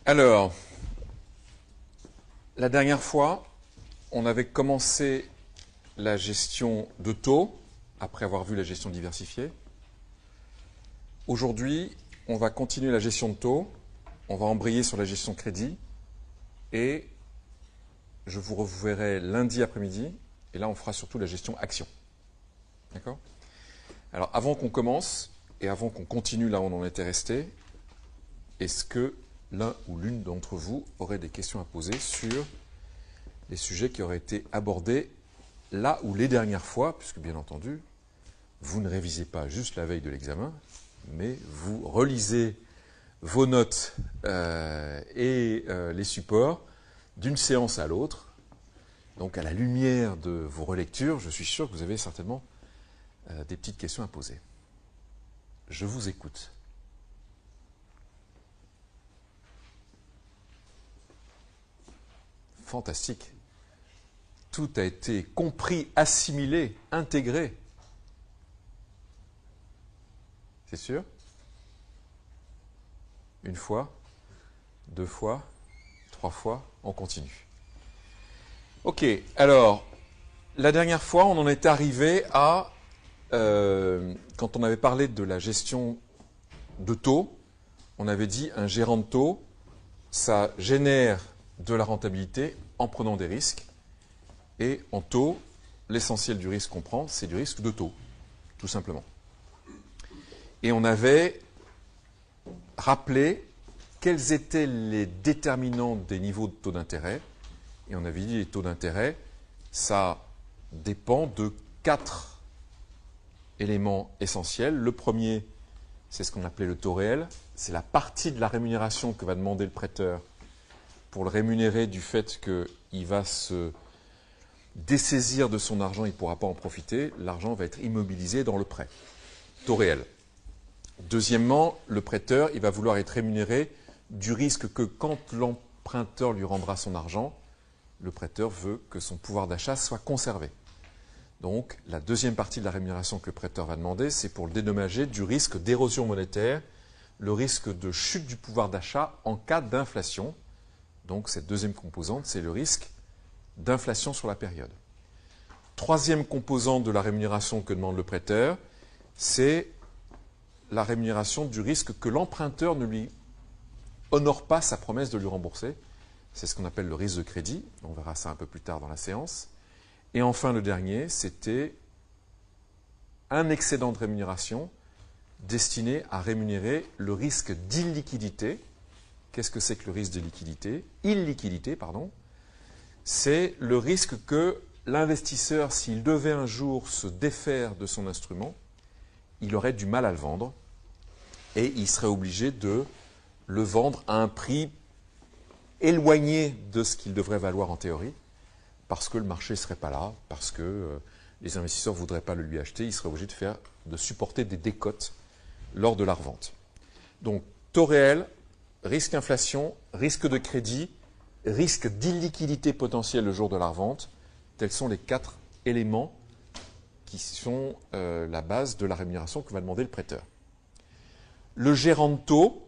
Alors, la dernière fois, on avait commencé la gestion de taux, après avoir vu la gestion diversifiée. Aujourd'hui, on va continuer la gestion de taux, on va embrayer sur la gestion de crédit, et je vous reverrai lundi après-midi, et là on fera surtout la gestion action. D'accord ? Alors avant qu'on commence, et avant qu'on continue là où on en était resté, est-ce que l'un ou l'une d'entre vous aurait des questions à poser sur les sujets qui auraient été abordés là ou les dernières fois, puisque bien entendu, vous ne révisez pas juste la veille de l'examen, mais vous relisez vos notes et les supports d'une séance à l'autre. Donc à la lumière de vos relectures, je suis sûr que vous avez certainement des petites questions à poser. Je vous écoute. Fantastique. Tout a été compris, assimilé, intégré. C'est sûr? Une fois, deux fois, trois fois, on continue. Ok, alors, la dernière fois, on en est arrivé à, quand on avait parlé de la gestion de taux, on avait dit un gérant de taux, ça génère de la rentabilité en prenant des risques. Et en taux, l'essentiel du risque qu'on prend, c'est du risque de taux, tout simplement. Et on avait rappelé quels étaient les déterminants des niveaux de taux d'intérêt. Et on avait dit les taux d'intérêt, ça dépend de 4 éléments essentiels. Le premier, c'est ce qu'on appelait le taux réel. C'est la partie de la rémunération que va demander le prêteur pour le rémunérer du fait qu'il va se dessaisir de son argent, il ne pourra pas en profiter. L'argent va être immobilisé dans le prêt. Taux réel. Deuxièmement, le prêteur, il va vouloir être rémunéré du risque que quand l'emprunteur lui rendra son argent, le prêteur veut que son pouvoir d'achat soit conservé. Donc, la deuxième partie de la rémunération que le prêteur va demander, c'est pour le dédommager du risque d'érosion monétaire, le risque de chute du pouvoir d'achat en cas d'inflation. Donc, cette deuxième composante, c'est le risque d'inflation sur la période. Troisième composante de la rémunération que demande le prêteur, c'est la rémunération du risque que l'emprunteur ne lui honore pas sa promesse de lui rembourser. C'est ce qu'on appelle le risque de crédit. On verra ça un peu plus tard dans la séance. Et enfin, le dernier, c'était un excédent de rémunération destiné à rémunérer le risque d'illiquidité. Qu'est-ce que c'est que le risque de liquidité? Illiquidité, pardon. C'est le risque que l'investisseur, s'il devait un jour se défaire de son instrument, il aurait du mal à le vendre et il serait obligé de le vendre à un prix éloigné de ce qu'il devrait valoir en théorie, parce que le marché ne serait pas là, parce que les investisseurs ne voudraient pas le lui acheter, il serait obligé de supporter des décotes lors de la revente. Donc, taux réel, risque inflation, risque de crédit, risque d'illiquidité potentielle le jour de la revente, tels sont les 4 éléments qui sont la base de la rémunération que va demander le prêteur. Le gérant de taux,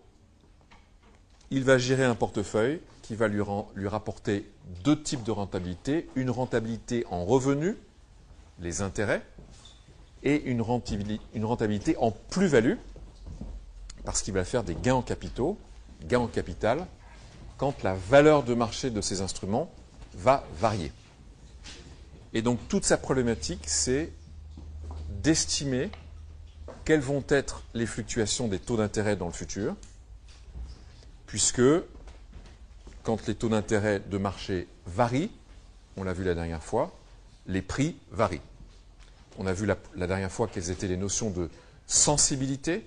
il va gérer un portefeuille qui va lui rapporter 2 types de rentabilité. Une rentabilité en revenus, les intérêts, et une rentabilité en plus-value, parce qu'il va faire des gains en capitaux, gains en capital, quand la valeur de marché de ces instruments va varier. Et donc toute sa problématique, c'est d'estimer quelles vont être les fluctuations des taux d'intérêt dans le futur, puisque quand les taux d'intérêt de marché varient, on l'a vu la dernière fois, les prix varient. On a vu la dernière fois quelles étaient les notions de sensibilité.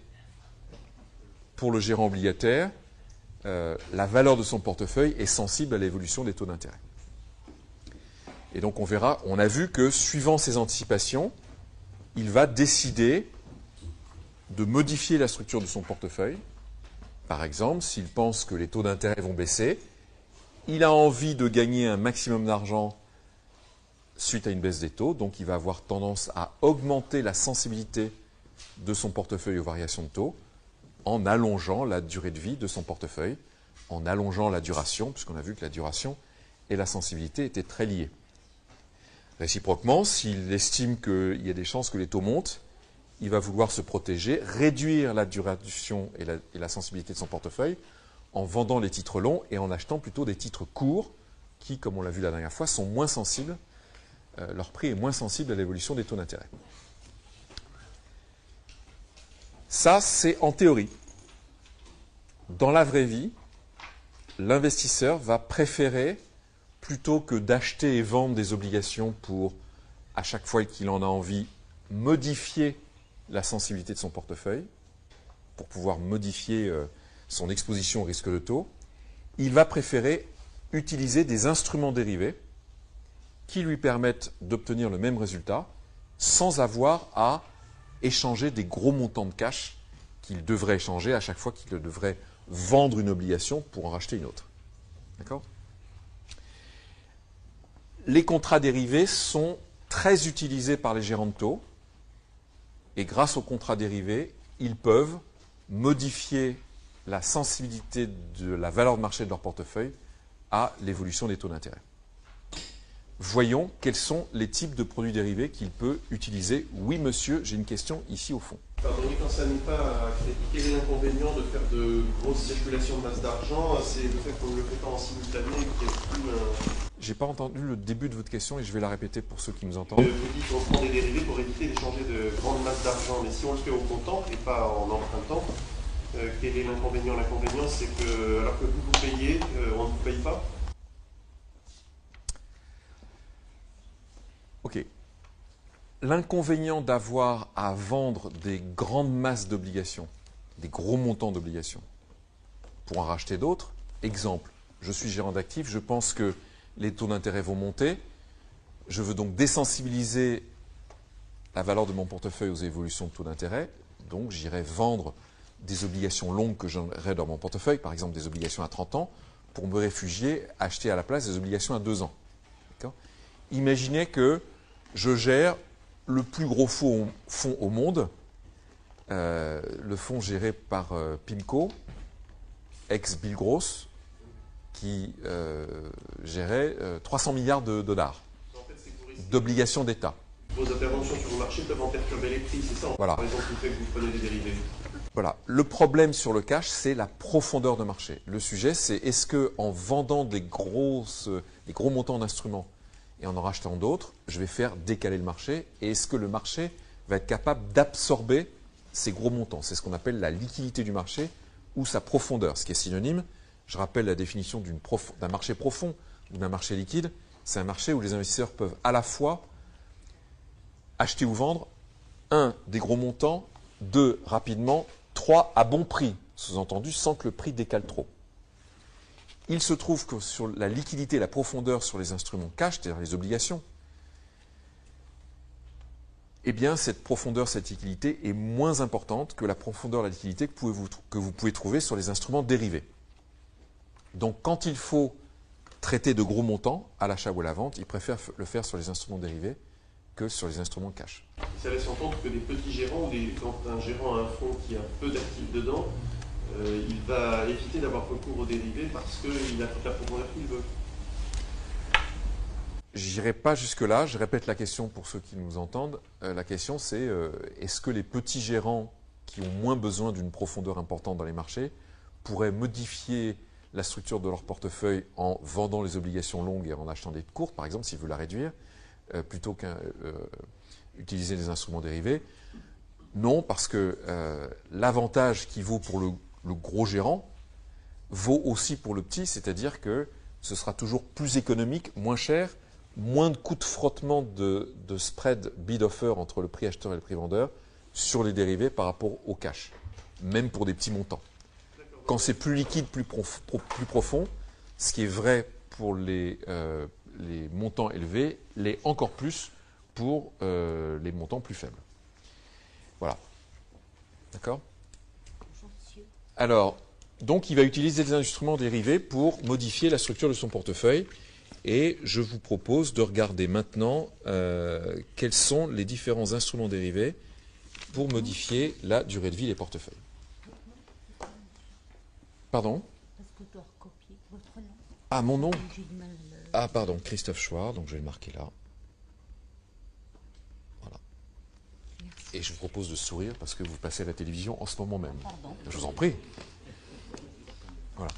Pour le gérant obligataire, la valeur de son portefeuille est sensible à l'évolution des taux d'intérêt. Et donc on verra, on a vu que suivant ces anticipations, il va décider de modifier la structure de son portefeuille. Par exemple, s'il pense que les taux d'intérêt vont baisser, il a envie de gagner un maximum d'argent suite à une baisse des taux, donc il va avoir tendance à augmenter la sensibilité de son portefeuille aux variations de taux en allongeant la durée de vie de son portefeuille en allongeant la duration, puisqu'on a vu que la duration et la sensibilité étaient très liées. Réciproquement, s'il estime qu'il y a des chances que les taux montent, il va vouloir se protéger, réduire la duration et la sensibilité de son portefeuille en vendant les titres longs et en achetant plutôt des titres courts qui, comme on l'a vu la dernière fois, sont moins sensibles, leur prix est moins sensible à l'évolution des taux d'intérêt. Ça, c'est en théorie. Dans la vraie vie, l'investisseur va préférer, plutôt que d'acheter et vendre des obligations pour, à chaque fois qu'il en a envie, modifier la sensibilité de son portefeuille, pour pouvoir modifier son exposition au risque de taux, il va préférer utiliser des instruments dérivés qui lui permettent d'obtenir le même résultat sans avoir à échanger des gros montants de cash qu'il devrait échanger à chaque fois qu'il devrait vendre une obligation pour en racheter une autre. D'accord ? Les contrats dérivés sont très utilisés par les gérants de taux et grâce aux contrats dérivés, ils peuvent modifier la sensibilité de la valeur de marché de leur portefeuille à l'évolution des taux d'intérêt. Voyons quels sont les types de produits dérivés qu'il peut utiliser. Oui, monsieur, j'ai une question ici au fond. Pardon, quand ça n'est pas quel est l'inconvénient de faire de grosses circulations de masse d'argent? C'est le fait qu'on ne le fait pas en simultané et qu'il y a plus un... J'ai pas entendu le début de votre question et je vais la répéter pour ceux qui nous entendent. Vous dites qu'on prend des dérivés pour éviter d'échanger de grandes masses d'argent, mais si on le fait au comptant et pas en empruntant, quel est l'inconvénient? L'inconvénient, c'est que alors que vous payez, on ne vous paye pas. Ok. L'inconvénient d'avoir à vendre des grandes masses d'obligations, des gros montants d'obligations, pour en racheter d'autres, exemple, je suis gérant d'actifs, je pense que les taux d'intérêt vont monter, je veux donc désensibiliser la valeur de mon portefeuille aux évolutions de taux d'intérêt, donc j'irai vendre des obligations longues que j'aurai dans mon portefeuille, par exemple des obligations à 30 ans, pour me réfugier, acheter à la place des obligations à 2 ans. Imaginez que je gère le plus gros fonds au monde, le fonds géré par PIMCO, ex-Bill Gross, qui gérait 300 milliards de dollars d'obligations d'État. Vos interventions sur le marché peuvent en perturber les prix, c'est ça? Voilà. Par exemple, le fait que vous prenez des dérivés. Voilà. Le problème sur le cash, c'est la profondeur de marché. Le sujet, c'est est-ce qu'en vendant des gros montants d'instruments et en rachetant d'autres, je vais faire décaler le marché et est-ce que le marché va être capable d'absorber ces gros montants? C'est ce qu'on appelle la liquidité du marché ou sa profondeur, ce qui est synonyme. Je rappelle la définition d'un marché profond ou d'un marché liquide. C'est un marché où les investisseurs peuvent à la fois acheter ou vendre, 1, des gros montants, 2, rapidement, 3, à bon prix, sous-entendu, sans que le prix décale trop. Il se trouve que sur la liquidité, la profondeur sur les instruments cash, c'est-à-dire les obligations, eh bien, cette profondeur, cette liquidité est moins importante que la profondeur de la liquidité que vous pouvez trouver sur les instruments dérivés. Donc, quand il faut traiter de gros montants, à l'achat ou à la vente, ils préfèrent le faire sur les instruments dérivés que sur les instruments cash. Ça laisse entendre que les petits gérants, quand un gérant a un fonds qui a peu d'actifs dedans, il va éviter d'avoir recours aux dérivés parce qu'il a toute la profondeur qu'il veut. J'irai pas jusque-là, je répète la question pour ceux qui nous entendent. La question c'est, est-ce que les petits gérants qui ont moins besoin d'une profondeur importante dans les marchés pourraient modifier la structure de leur portefeuille en vendant les obligations longues et en achetant des courtes, par exemple, s'ils veulent la réduire, plutôt qu'utiliser des instruments dérivés? Non, parce que l'avantage qui vaut pour le gros gérant vaut aussi pour le petit, c'est-à-dire que ce sera toujours plus économique, moins cher, moins de coûts de frottement de spread bid-offer entre le prix acheteur et le prix vendeur sur les dérivés par rapport au cash, même pour des petits montants. Quand c'est plus liquide, plus profond, ce qui est vrai pour les montants élevés, l'est encore plus pour les montants plus faibles. Voilà. D'accord? Alors, donc il va utiliser des instruments dérivés pour modifier la structure de son portefeuille. Et je vous propose de regarder maintenant quels sont les différents instruments dérivés pour modifier la durée de vie des portefeuilles. Pardon? Photocopier votre nom. Ah, mon nom? J'ai du mal à le- Ah, pardon, Christophe Chouard, donc je vais le marquer là. Voilà. Merci. Et je vous propose de sourire parce que vous passez à la télévision en ce moment même. Pardon. Je vous en prie. Voilà.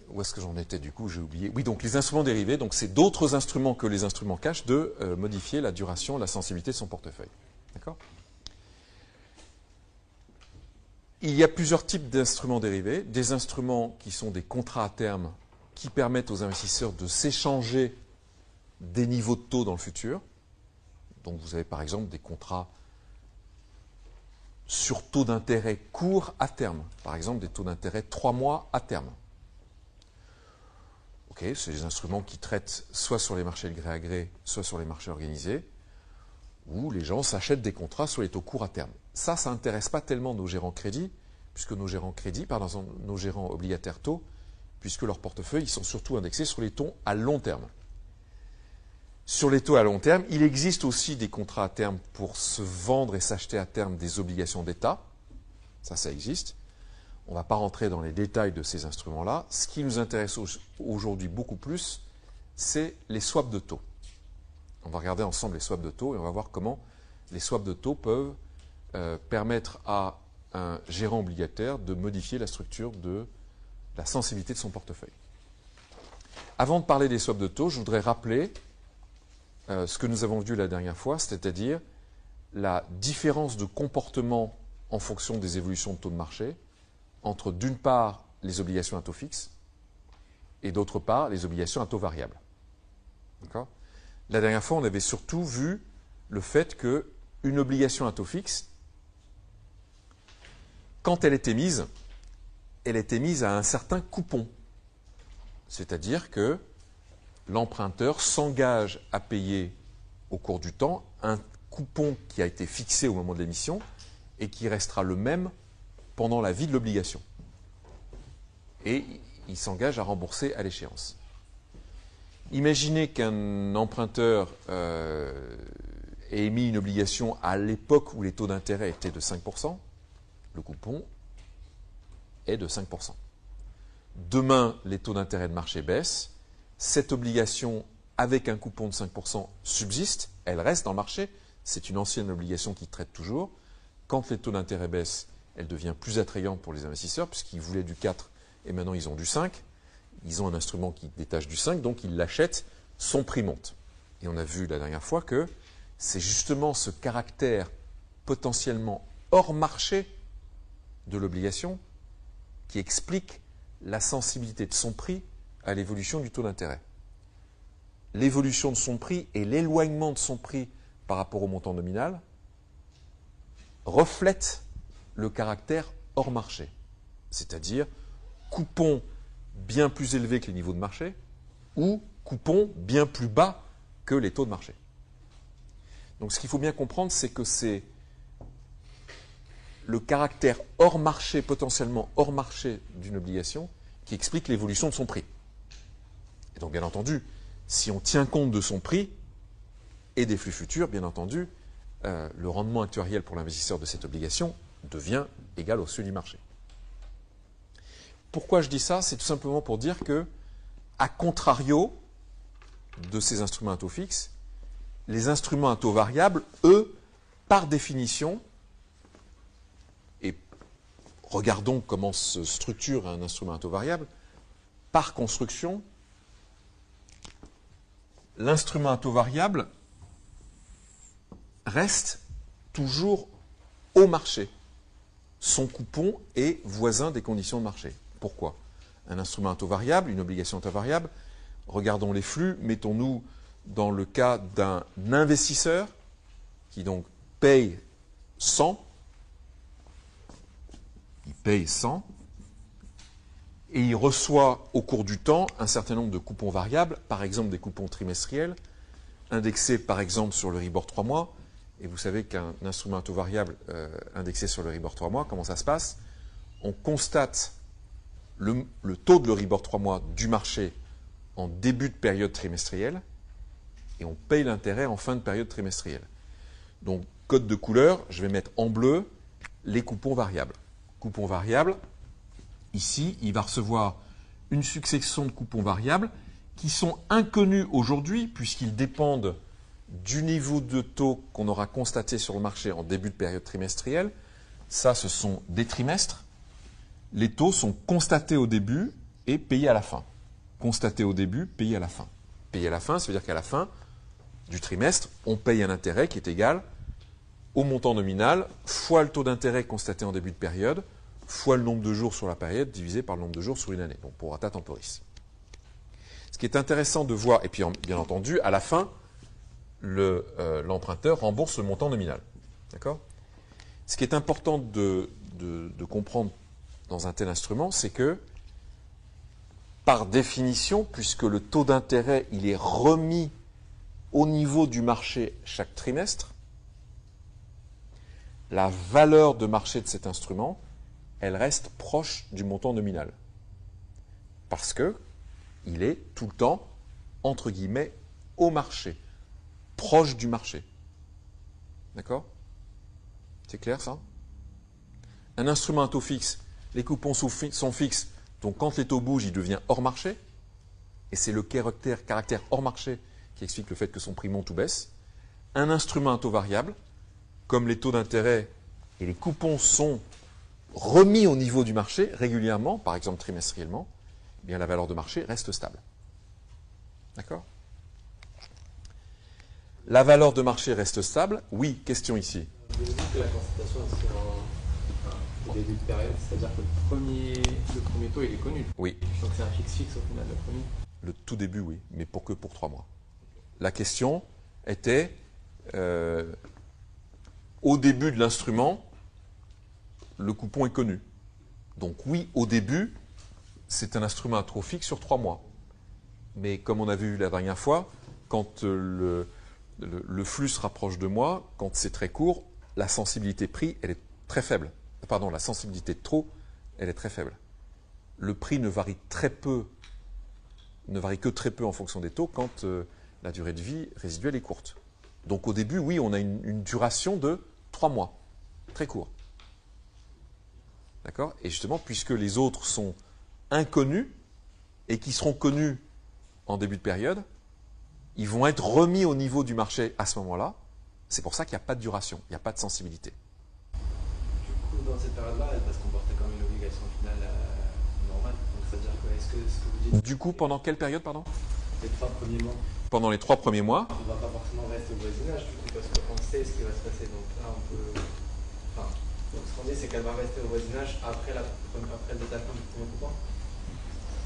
Où est-ce que j'en étais du coup? J'ai oublié. Oui, donc les instruments dérivés, donc c'est d'autres instruments que les instruments cash de modifier la duration, la sensibilité de son portefeuille. D'accord? Il y a plusieurs types d'instruments dérivés. Des instruments qui sont des contrats à terme qui permettent aux investisseurs de s'échanger des niveaux de taux dans le futur. Donc vous avez par exemple des contrats sur taux d'intérêt court à terme. Par exemple des taux d'intérêt 3 mois à terme. Ok, c'est des instruments qui traitent soit sur les marchés de gré à gré, soit sur les marchés organisés, où les gens s'achètent des contrats sur les taux courts à terme. Ça n'intéresse pas tellement nos gérants crédit, puisque nos gérants crédit, pardon, nos gérants obligataires taux, puisque leurs portefeuilles ils sont surtout indexés sur les taux à long terme. Sur les taux à long terme, il existe aussi des contrats à terme pour se vendre et s'acheter à terme des obligations d'État. Ça existe. On ne va pas rentrer dans les détails de ces instruments-là. Ce qui nous intéresse aujourd'hui beaucoup plus, c'est les swaps de taux. On va regarder ensemble les swaps de taux et on va voir comment les swaps de taux peuvent permettre à un gérant obligataire de modifier la structure de la sensibilité de son portefeuille. Avant de parler des swaps de taux, je voudrais rappeler ce que nous avons vu la dernière fois, c'est-à-dire la différence de comportement en fonction des évolutions de taux de marché entre d'une part les obligations à taux fixe et d'autre part les obligations à taux variable. D'accord ? La dernière fois, on avait surtout vu le fait qu'une obligation à taux fixe, quand elle est émise à un certain coupon. C'est-à-dire que l'emprunteur s'engage à payer au cours du temps un coupon qui a été fixé au moment de l'émission et qui restera le même pendant la vie de l'obligation. Et il s'engage à rembourser à l'échéance. Imaginez qu'un emprunteur ait émis une obligation à l'époque où les taux d'intérêt étaient de 5%, le coupon est de 5%. Demain, les taux d'intérêt de marché baissent, cette obligation avec un coupon de 5% subsiste, elle reste dans le marché, c'est une ancienne obligation qui traite toujours. Quand les taux d'intérêt baissent, elle devient plus attrayante pour les investisseurs puisqu'ils voulaient du 4 et maintenant ils ont du 5. Ils ont un instrument qui détache du 5, donc ils l'achètent, son prix monte. Et on a vu la dernière fois que c'est justement ce caractère potentiellement hors marché de l'obligation qui explique la sensibilité de son prix à l'évolution du taux d'intérêt. L'évolution de son prix et l'éloignement de son prix par rapport au montant nominal reflètent le caractère hors marché, c'est-à-dire coupon bien plus élevé que les niveaux de marché ou coupon bien plus bas que les taux de marché. Donc ce qu'il faut bien comprendre, c'est que c'est le caractère hors marché, potentiellement hors marché d'une obligation qui explique l'évolution de son prix. Et donc bien entendu, si on tient compte de son prix et des flux futurs, bien entendu, le rendement actuariel pour l'investisseur de cette obligation devient égal au celui du marché. Pourquoi je dis ça? C'est tout simplement pour dire que, à contrario de ces instruments à taux fixe, les instruments à taux variable, eux, par définition, et regardons comment se structure un instrument à taux variable, par construction, l'instrument à taux variable reste toujours au marché. Son coupon est voisin des conditions de marché. Pourquoi? Un instrument à taux variable, une obligation à taux variable, regardons les flux, mettons-nous dans le cas d'un investisseur qui donc paye 100, il paye 100, et il reçoit au cours du temps un certain nombre de coupons variables, par exemple des coupons trimestriels, indexés par exemple sur le Euribor 3 mois, et vous savez qu'un instrument à taux variable indexé sur le Euribor 3 mois, comment ça se passe? On constate le taux de l'Euribor 3 mois du marché en début de période trimestrielle et on paye l'intérêt en fin de période trimestrielle. Donc, code de couleur, je vais mettre en bleu les coupons variables. Coupons variables, ici, il va recevoir une succession de coupons variables qui sont inconnus aujourd'hui puisqu'ils dépendent du niveau de taux qu'on aura constaté sur le marché en début de période trimestrielle. Ça, ce sont des trimestres. Les taux sont constatés au début et payés à la fin. Constatés au début, payés à la fin. Payés à la fin, ça veut dire qu'à la fin du trimestre, on paye un intérêt qui est égal au montant nominal fois le taux d'intérêt constaté en début de période fois le nombre de jours sur la période divisé par le nombre de jours sur une année. Donc pro rata temporis. Ce qui est intéressant de voir, et puis bien entendu, à la fin, l'emprunteur rembourse le montant nominal. D'accord ? Ce qui est important de comprendre dans un tel instrument, c'est que, par définition, puisque le taux d'intérêt il est remis au niveau du marché chaque trimestre, la valeur de marché de cet instrument, elle reste proche du montant nominal. Parce que il est tout le temps, entre guillemets, au marché, proche du marché. D'accord ? C'est clair ça ? Un instrument à taux fixe, les coupons sont fixes, donc quand les taux bougent, il devient hors marché, et c'est le caractère hors marché qui explique le fait que son prix monte ou baisse. Un instrument à taux variable, comme les taux d'intérêt et les coupons sont remis au niveau du marché régulièrement, par exemple trimestriellement, eh bien la valeur de marché reste stable. D'accord ? La valeur de marché reste stable. Oui, question ici. Vous dites que la constatation est au début de période, c'est-à-dire que le premier taux il est connu. Oui. Donc c'est un fixe au final, le premier. Le tout début, oui, mais pour 3 mois. La question était, au début de l'instrument, le coupon est connu. Donc oui, au début, c'est un instrument à taux fixe sur 3 mois. Mais comme on a vu la dernière fois, quand le flux se rapproche de moi, quand c'est très court, la sensibilité prix, elle est très faible. Pardon, la sensibilité de trop, elle est très faible. Le prix ne varie que très peu en fonction des taux quand la durée de vie résiduelle est courte. Donc au début, oui, on a une duration de 3 mois, très court. D'accord ? Et justement, puisque les autres sont inconnus et qui seront connus en début de période, ils vont être remis au niveau du marché à ce moment-là. C'est pour ça qu'il n'y a pas de duration, il n'y a pas de sensibilité. Du coup, dans cette période-là, elle va se comporter comme une obligation finale normale. Donc c'est-à-dire que est-ce que ce que vous dites... Du coup, pendant quelle période, pardon ? Les 3 premiers mois. Pendant les 3 premiers mois. On ne va pas forcément rester au voisinage, du coup, parce qu'on sait ce qui va se passer. Donc là, on peut... Enfin, donc ce qu'on dit, c'est qu'elle va rester au voisinage après le détachement du premier coupon.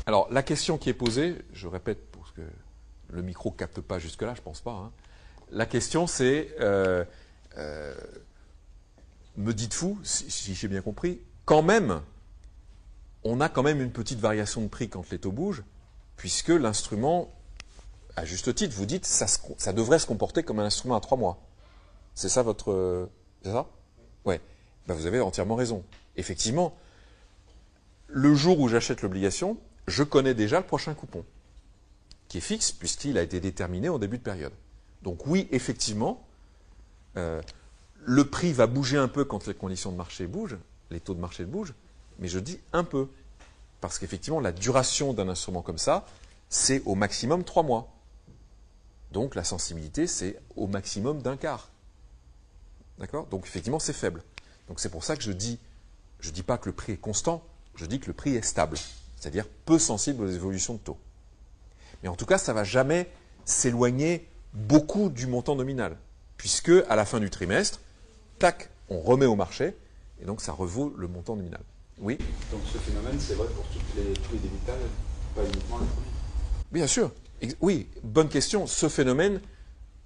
Alors, la question qui est posée, je répète parce que le micro ne capte pas jusque-là, je ne pense pas. Hein. La question, c'est, me dites-vous, si j'ai bien compris, quand même, on a quand même une petite variation de prix quand les taux bougent, puisque l'instrument, à juste titre, vous dites, ça devrait se comporter comme un instrument à 3 mois. C'est ça votre... c'est ça ? Ouais. Ben, vous avez entièrement raison. Effectivement, le jour où j'achète l'obligation, je connais déjà le prochain coupon, qui est fixe, puisqu'il a été déterminé au début de période. Donc oui, effectivement, le prix va bouger un peu quand les conditions de marché bougent, les taux de marché bougent, mais je dis un peu. Parce qu'effectivement, la duration d'un instrument comme ça, c'est au maximum 3 mois. Donc la sensibilité, c'est au maximum d'un quart. D'accord ? Donc effectivement, c'est faible. Donc c'est pour ça que je dis pas que le prix est constant, je dis que le prix est stable, c'est-à-dire peu sensible aux évolutions de taux. Mais en tout cas, ça ne va jamais s'éloigner beaucoup du montant nominal, puisque à la fin du trimestre, tac, on remet au marché, et donc ça revaut le montant nominal. Oui ? Donc ce phénomène, c'est vrai pour tous les débuts de période, pas uniquement le premier. Bien sûr. Oui, bonne question. Ce phénomène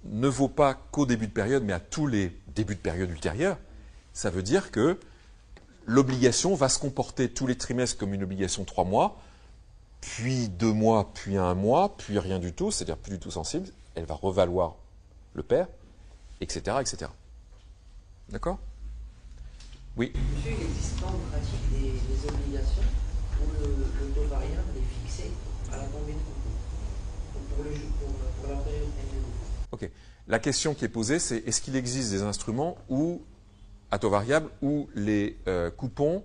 ne vaut pas qu'au début de période, mais à tous les débuts de période ultérieurs. Ça veut dire que l'obligation va se comporter tous les trimestres comme une obligation 3 mois, puis 2 mois, puis 1 mois, puis rien du tout, c'est-à-dire plus du tout sensible. Elle va revaloir le pair, etc., etc. D'accord ? Oui. Monsieur, il existe en pratique des obligations où le taux variable est fixé à la tombée de coupon pour la période M2. Ok. La question qui est posée, c'est est-ce qu'il existe des instruments où, à taux variable où les coupons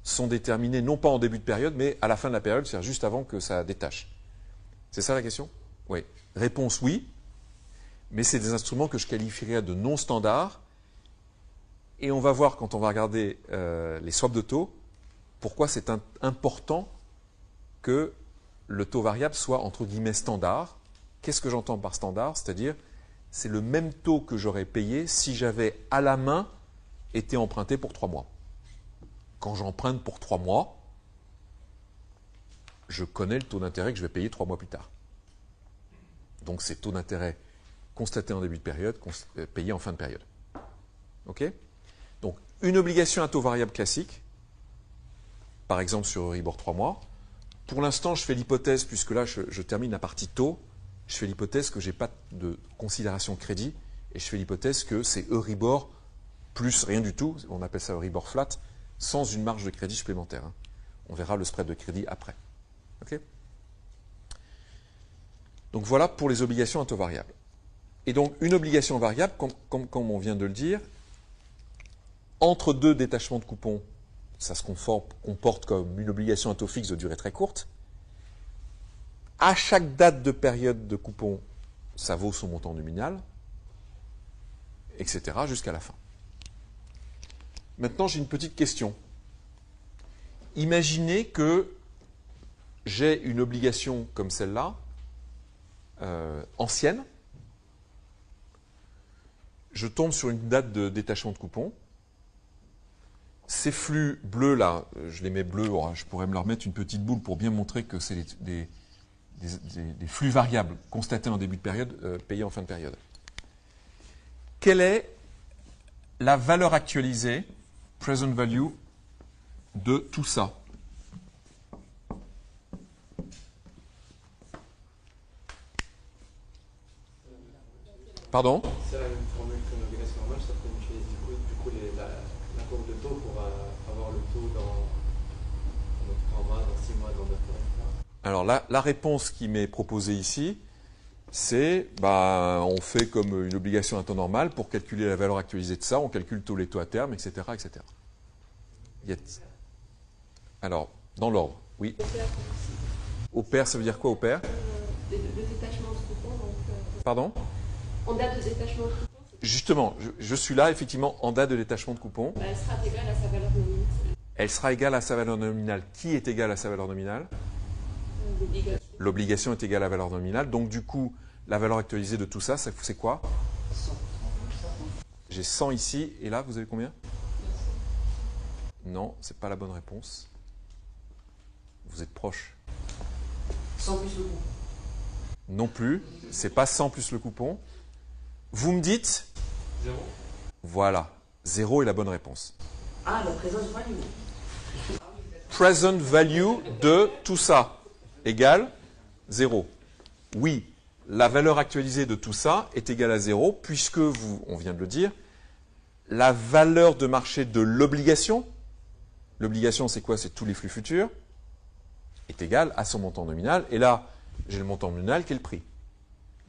sont déterminés non pas en début de période, mais à la fin de la période, c'est-à-dire juste avant que ça détache. C'est ça la question? Oui. Réponse oui, mais c'est des instruments que je qualifierais de non standards. Et on va voir, quand on va regarder les swaps de taux, pourquoi c'est important que le taux variable soit, entre guillemets, standard. Qu'est-ce que j'entends par standard? C'est-à-dire, c'est le même taux que j'aurais payé si j'avais à la main été emprunté pour 3 mois. Quand j'emprunte pour 3 mois, je connais le taux d'intérêt que je vais payer 3 mois plus tard. Donc c'est taux d'intérêt constaté en début de période, payé en fin de période. OK? Donc une obligation à taux variable classique, par exemple sur Euribor 3 mois, pour l'instant je fais l'hypothèse, puisque là je termine la partie taux, je fais l'hypothèse que je n'ai pas de considération crédit, et je fais l'hypothèse que c'est Euribor plus rien du tout, on appelle ça Euribor flat, sans une marge de crédit supplémentaire. On verra le spread de crédit après. Okay? Donc voilà pour les obligations à taux variable. Et donc une obligation variable, comme on vient de le dire, entre deux détachements de coupons, ça se comporte comme une obligation à taux fixe de durée très courte. À chaque date de période de coupon, ça vaut son montant nominal, etc. jusqu'à la fin. Maintenant, j'ai une petite question. Imaginez que j'ai une obligation comme celle-là, ancienne. Je tombe sur une date de détachement de coupon. Ces flux bleus là, je les mets bleus, je pourrais me leur mettre une petite boule pour bien montrer que c'est des flux variables constatés en début de période, payés en fin de période. Quelle est la valeur actualisée, present value, de tout ça? Pardon? C'est la même formule qu'une obligation normale, sauf qu'on utilise du coup la courbe de taux pour avoir le taux dans 3 mois, dans 6 mois, dans 9 mois, etc. Alors la réponse qui m'est proposée ici, c'est on fait comme une obligation à temps normal pour calculer la valeur actualisée de ça, on calcule tous les taux à terme, etc. etc. Alors, dans l'ordre, oui. Au pair, ça veut dire quoi au pair? De détachement de coupons. Pardon? En date de détachement de coupons. Justement, je suis là effectivement en date de détachement de coupon. Elle sera égale à sa valeur nominale. Elle sera égale à sa valeur nominale. Qui est égal à sa valeur nominale? L'obligation. L'obligation est égale à la valeur nominale. Donc du coup, la valeur actualisée de tout ça, c'est quoi? 100. J'ai 100 ici, et là, vous avez combien? Non, c'est pas la bonne réponse. Vous êtes proche. 100 plus le coût. Non plus, c'est pas 100 plus le coupon. Vous me dites 0. Voilà, 0 est la bonne réponse. Ah, la présence value. Present value de tout ça égale 0. Oui, la valeur actualisée de tout ça est égale à 0, puisque on vient de le dire, la valeur de marché de l'obligation, l'obligation c'est quoi? C'est tous les flux futurs, est égale à son montant nominal. Et là, j'ai le montant nominal qui est le prix.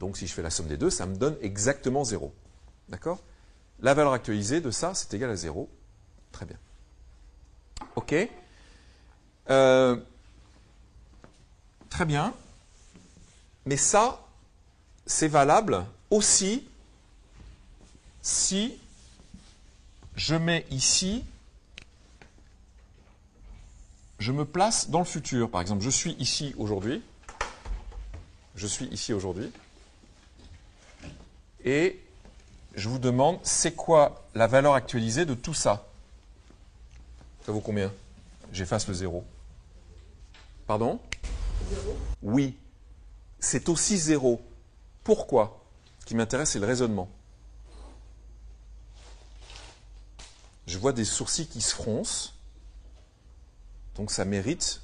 Donc si je fais la somme des deux, ça me donne exactement 0. D'accord? La valeur actualisée de ça, c'est égal à 0. Très bien. OK. Très bien. Mais ça, c'est valable aussi si je mets ici, je me place dans le futur. Par exemple, je suis ici aujourd'hui. Et je vous demande, c'est quoi la valeur actualisée de tout ça? Ça vaut combien? J'efface le 0. Pardon? 0. Oui. C'est aussi 0. Pourquoi? Ce qui m'intéresse, c'est le raisonnement. Je vois des sourcils qui se froncent. Donc ça mérite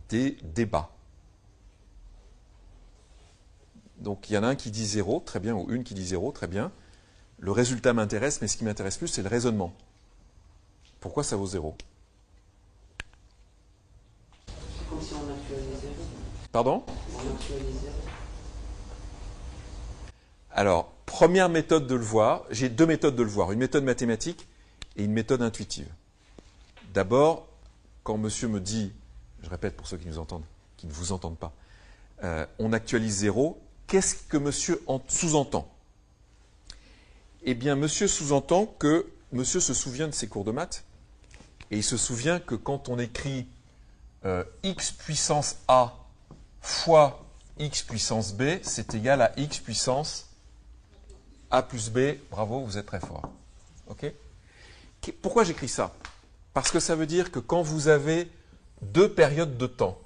des débats. Donc il y en a un qui dit 0, très bien, ou une qui dit 0, très bien. Le résultat m'intéresse, mais ce qui m'intéresse plus, c'est le raisonnement. Pourquoi ça vaut 0? C'est comme si on actualisait 0. Pardon? On actualisait 0. Alors, première méthode de le voir, j'ai deux méthodes de le voir, une méthode mathématique et une méthode intuitive. D'abord, quand monsieur me dit, je répète pour ceux qui nous entendent, qui ne vous entendent pas, on actualise 0, qu'est-ce que monsieur sous-entend? Eh bien, monsieur sous-entend que monsieur se souvient de ses cours de maths, et il se souvient que quand on écrit x puissance a fois x puissance b, c'est égal à x puissance a plus b. Bravo, vous êtes très fort. Ok? Pourquoi j'écris ça? Parce que ça veut dire que quand vous avez deux périodes de temps,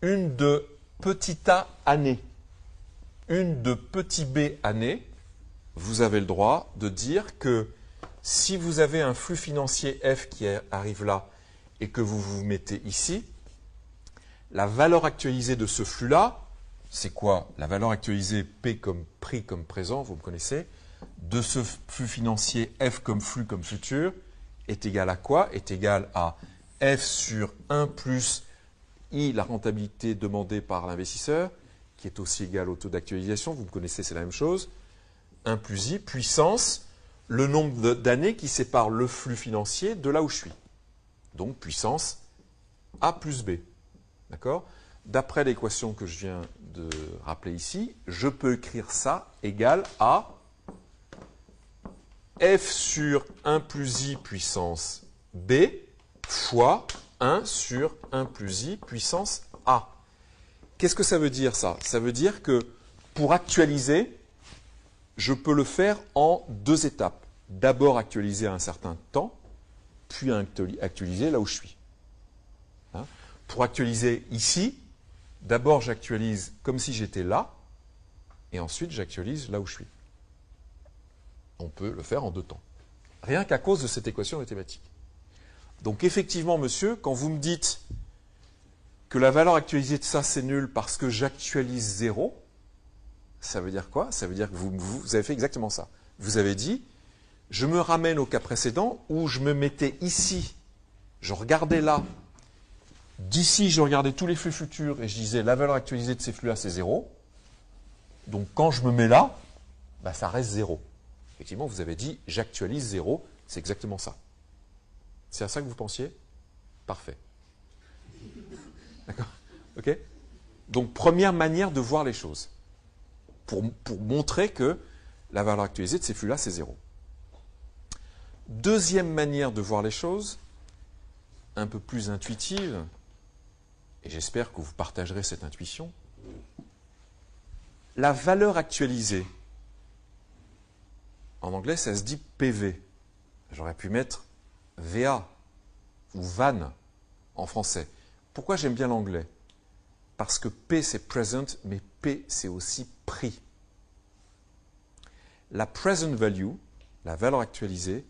une de petit a année, une de petit b année, vous avez le droit de dire que si vous avez un flux financier F qui arrive là et que vous vous mettez ici, la valeur actualisée de ce flux-là, c'est quoi? La valeur actualisée P comme prix comme présent, vous me connaissez, de ce flux financier F comme flux comme futur, est égal à quoi? Est égal à F sur 1 plus I, la rentabilité demandée par l'investisseur, qui est aussi égal au taux d'actualisation, vous me connaissez, c'est la même chose, 1 plus I, puissance, le nombre d'années qui sépare le flux financier de là où je suis. Donc puissance A plus B. D'accord? D'après l'équation que je viens de rappeler ici, je peux écrire ça égal à F sur 1 plus I puissance B fois 1 sur 1 plus I puissance A. Qu'est-ce que ça veut dire ça? Ça veut dire que pour actualiser, je peux le faire en deux étapes. D'abord actualiser à un certain temps, puis actualiser là où je suis. Hein? Pour actualiser ici, d'abord j'actualise comme si j'étais là, et ensuite j'actualise là où je suis. On peut le faire en deux temps. Rien qu'à cause de cette équation mathématique. Donc effectivement, monsieur, quand vous me dites que la valeur actualisée de ça c'est nul parce que j'actualise 0, ça veut dire quoi? Ça veut dire que vous avez fait exactement ça. Vous avez dit, je me ramène au cas précédent où je me mettais ici, je regardais là, d'ici je regardais tous les flux futurs et je disais la valeur actualisée de ces flux-là c'est 0. Donc quand je me mets là, bah, ça reste 0. Effectivement, vous avez dit j'actualise 0, c'est exactement ça. C'est à ça que vous pensiez? Parfait. D'accord? Ok? Donc première manière de voir les choses. Pour montrer que la valeur actualisée de ces flux-là, c'est 0. Deuxième manière de voir les choses, un peu plus intuitive, et j'espère que vous partagerez cette intuition, la valeur actualisée, en anglais, ça se dit PV. J'aurais pu mettre VA ou VAN en français. Pourquoi j'aime bien l'anglais? Parce que P, c'est present, mais P, c'est aussi prix. La present value, la valeur actualisée,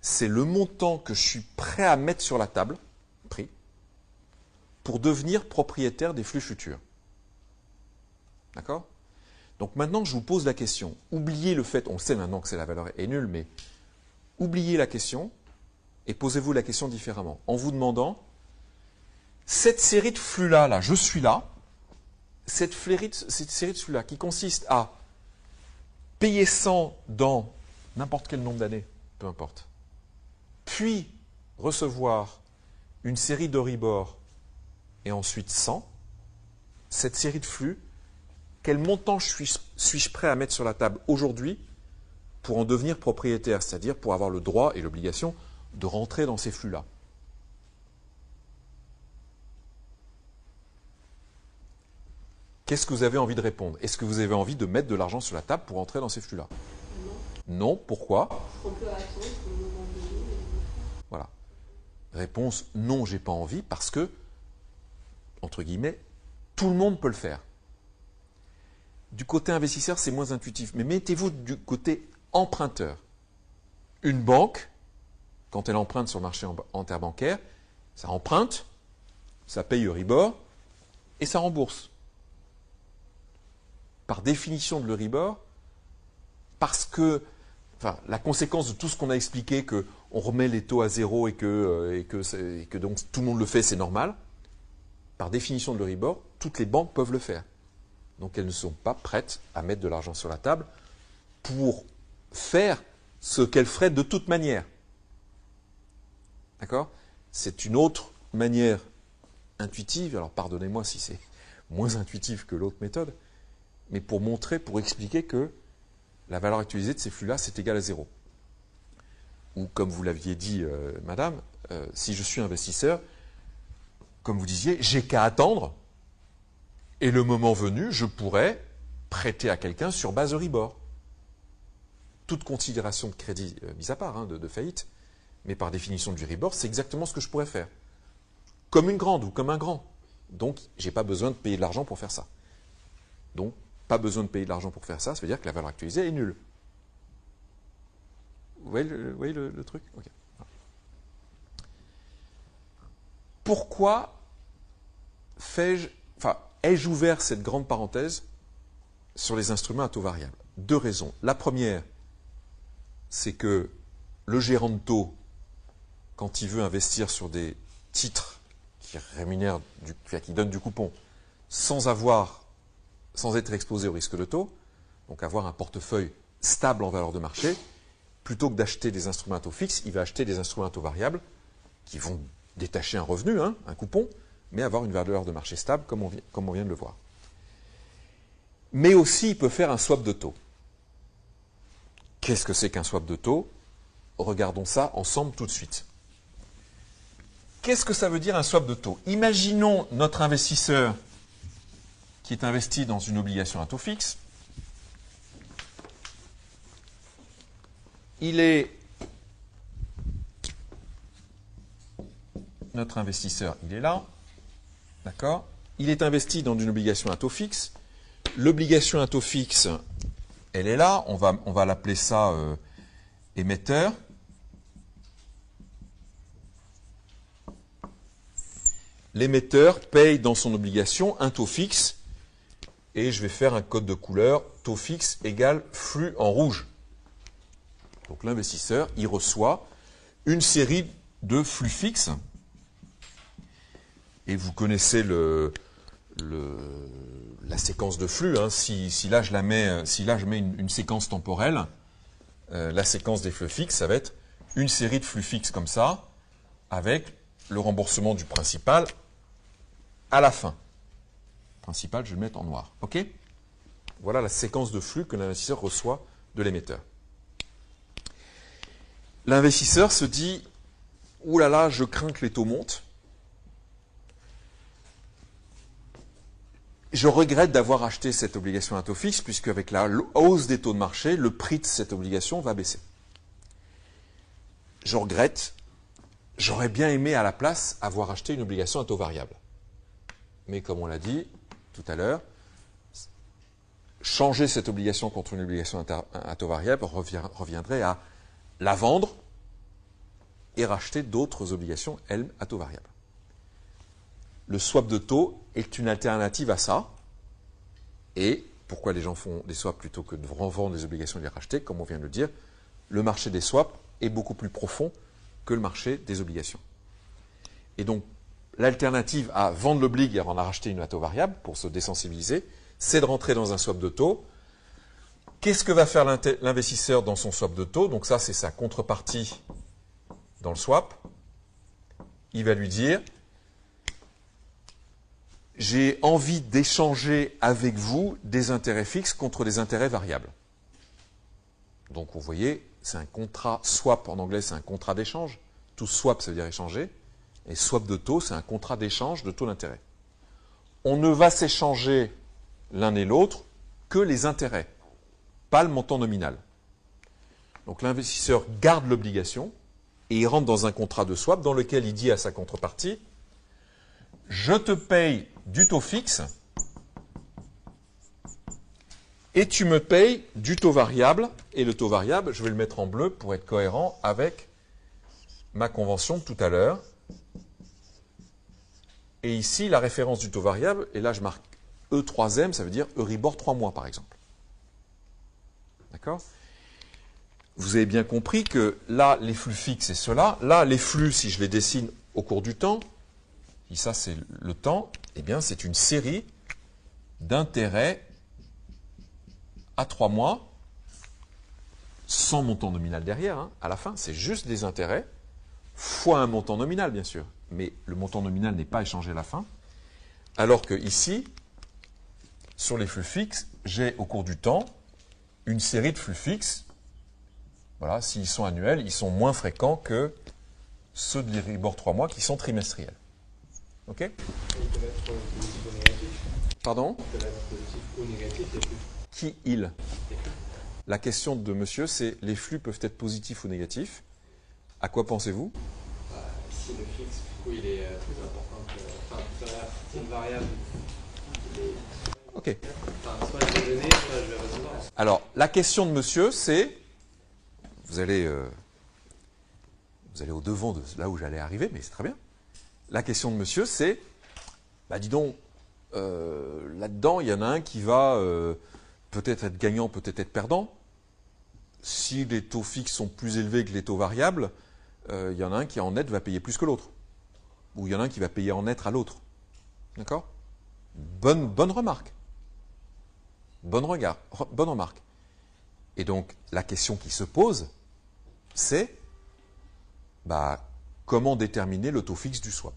c'est le montant que je suis prêt à mettre sur la table, prix, pour devenir propriétaire des flux futurs. D'accord? Donc maintenant, je vous pose la question. Oubliez le fait, on sait maintenant que la valeur est nulle, mais oubliez la question et posez-vous la question différemment. En vous demandant, cette série de flux-là, là, je suis là, cette série de flux-là qui consiste à payer 100 dans n'importe quel nombre d'années, peu importe, puis recevoir une série d'Euribor et ensuite 100, cette série de flux, quel montant suis-je prêt à mettre sur la table aujourd'hui pour en devenir propriétaire, c'est-à-dire pour avoir le droit et l'obligation de rentrer dans ces flux-là? Qu'est-ce que vous avez envie de répondre? Est-ce que vous avez envie de mettre de l'argent sur la table pour entrer dans ces flux-là? Non. Pourquoi? On peut attendre pour le moment donné. Voilà. Réponse non, j'ai pas envie parce que, entre guillemets, tout le monde peut le faire. Du côté investisseur, c'est moins intuitif. Mais mettez-vous du côté emprunteur. Une banque, quand elle emprunte sur le marché interbancaire, ça emprunte, ça paye Euribor et ça rembourse. Par définition de l'Euribor, parce que, enfin, la conséquence de tout ce qu'on a expliqué, qu'on remet les taux à zéro et que donc tout le monde le fait, c'est normal, par définition de l'Euribor, toutes les banques peuvent le faire. Donc elles ne sont pas prêtes à mettre de l'argent sur la table pour faire ce qu'elles feraient de toute manière. D'accord? C'est une autre manière intuitive, alors pardonnez-moi si c'est moins intuitif que l'autre méthode, mais pour montrer, pour expliquer que la valeur actualisée de ces flux-là, c'est égal à 0. Ou comme vous l'aviez dit, madame, si je suis investisseur, comme vous disiez, j'ai qu'à attendre, et le moment venu, je pourrais prêter à quelqu'un sur base Euribor. Toute considération de crédit mise à part, de faillite, mais par définition du Euribor, c'est exactement ce que je pourrais faire. Comme une grande ou comme un grand. Donc, je n'ai pas besoin de payer de l'argent pour faire ça. Donc, pas besoin de payer de l'argent pour faire ça, ça veut dire que la valeur actualisée est nulle. Vous voyez le truc? Okay. Pourquoi ai-je ouvert cette grande parenthèse sur les instruments à taux variable? Deux raisons. La première, c'est que le gérant de taux, quand il veut investir sur des titres qui rémunèrent, qui donnent du coupon, sans être exposé au risque de taux, donc avoir un portefeuille stable en valeur de marché, plutôt que d'acheter des instruments à taux fixe, il va acheter des instruments à taux variable qui vont détacher un revenu, un coupon, mais avoir une valeur de marché stable, comme on vient de le voir. Mais aussi, il peut faire un swap de taux. Qu'est-ce que c'est qu'un swap de taux? Regardons ça ensemble tout de suite. Qu'est-ce que ça veut dire un swap de taux? Imaginons notre investisseur qui est investi dans une obligation à taux fixe. Notre investisseur, il est là. D'accord? Il est investi dans une obligation à taux fixe. L'obligation à taux fixe, elle est là. On va l'appeler ça émetteur. L'émetteur paye dans son obligation un taux fixe. Et je vais faire un code de couleur. Taux fixe égale flux en rouge. Donc l'investisseur, il reçoit une série de flux fixes. Et vous connaissez la séquence de flux. Hein. Si là je mets une séquence temporelle, la séquence des flux fixes, ça va être une série de flux fixes comme ça, avec le remboursement du principal à la fin. Principal, je vais le mettre en noir. OK? Voilà la séquence de flux que l'investisseur reçoit de l'émetteur. L'investisseur se dit « Ouh là là, je crains que les taux montent. Je regrette d'avoir acheté cette obligation à taux fixe, puisque avec la hausse des taux de marché, le prix de cette obligation va baisser. Je regrette, j'aurais bien aimé à la place avoir acheté une obligation à taux variable. Mais comme on l'a dit tout à l'heure, changer cette obligation contre une obligation à taux variable reviendrait à la vendre et racheter d'autres obligations, elles, à taux variable. Le swap de taux est une alternative à ça. Et pourquoi les gens font des swaps plutôt que de revendre des obligations et les racheter? Comme on vient de le dire, le marché des swaps est beaucoup plus profond que le marché des obligations. Et donc, l'alternative à vendre l'oblig et en racheter une à taux variable, pour se désensibiliser, c'est de rentrer dans un swap de taux. Qu'est-ce que va faire l'investisseur dans son swap de taux? Donc ça, c'est sa contrepartie dans le swap. Il va lui dire « J'ai envie d'échanger avec vous des intérêts fixes contre des intérêts variables. » Donc vous voyez, c'est un contrat swap, en anglais c'est un contrat d'échange. Tout swap, ça veut dire échanger. Et swap de taux, c'est un contrat d'échange de taux d'intérêt. On ne va s'échanger l'un et l'autre que les intérêts, pas le montant nominal. Donc l'investisseur garde l'obligation et il rentre dans un contrat de swap dans lequel il dit à sa contrepartie « Je te paye du taux fixe et tu me payes du taux variable. » Et le taux variable, je vais le mettre en bleu pour être cohérent avec ma convention de tout à l'heure. Et ici, la référence du taux variable, et là je marque E3M, ça veut dire Euribor 3 mois par exemple. D'accord? Vous avez bien compris que là, les flux fixes, c'est cela. Là, les flux, si je les dessine au cours du temps, et ça c'est le temps, eh bien c'est une série d'intérêts à 3 mois, sans montant nominal derrière, hein, à la fin, c'est juste des intérêts fois un montant nominal, bien sûr. Mais le montant nominal n'est pas échangé à la fin. Alors que ici, sur les flux fixes, j'ai au cours du temps une série de flux fixes. Voilà, s'ils sont annuels, ils sont moins fréquents que ceux de l'Euribor 3 mois qui sont trimestriels. OK? Et il peut être positif ou négatif. Pardon? Il peut être positif ou négatif, les flux. Qui il? La question de monsieur, c'est les flux peuvent être positifs ou négatifs. À quoi pensez-vous? Si le fixe, du coup, il est plus important que. Enfin, c'est une variable. Il est. OK. Enfin, soit je vais donner, soit je vais recevoir. Alors, la question de monsieur, c'est... Vous allez au devant de là où j'allais arriver, mais c'est très bien. La question de monsieur, c'est... Bah, dis donc, là-dedans, il y en a un qui va peut-être être gagnant, peut-être être perdant. Si les taux fixes sont plus élevés que les taux variables, il y en a un qui en net va payer plus que l'autre. Ou il y en a un qui va payer en net à l'autre. D'accord? Bonne remarque. Bonne remarque. Et donc, la question qui se pose, c'est comment déterminer le taux fixe du swap?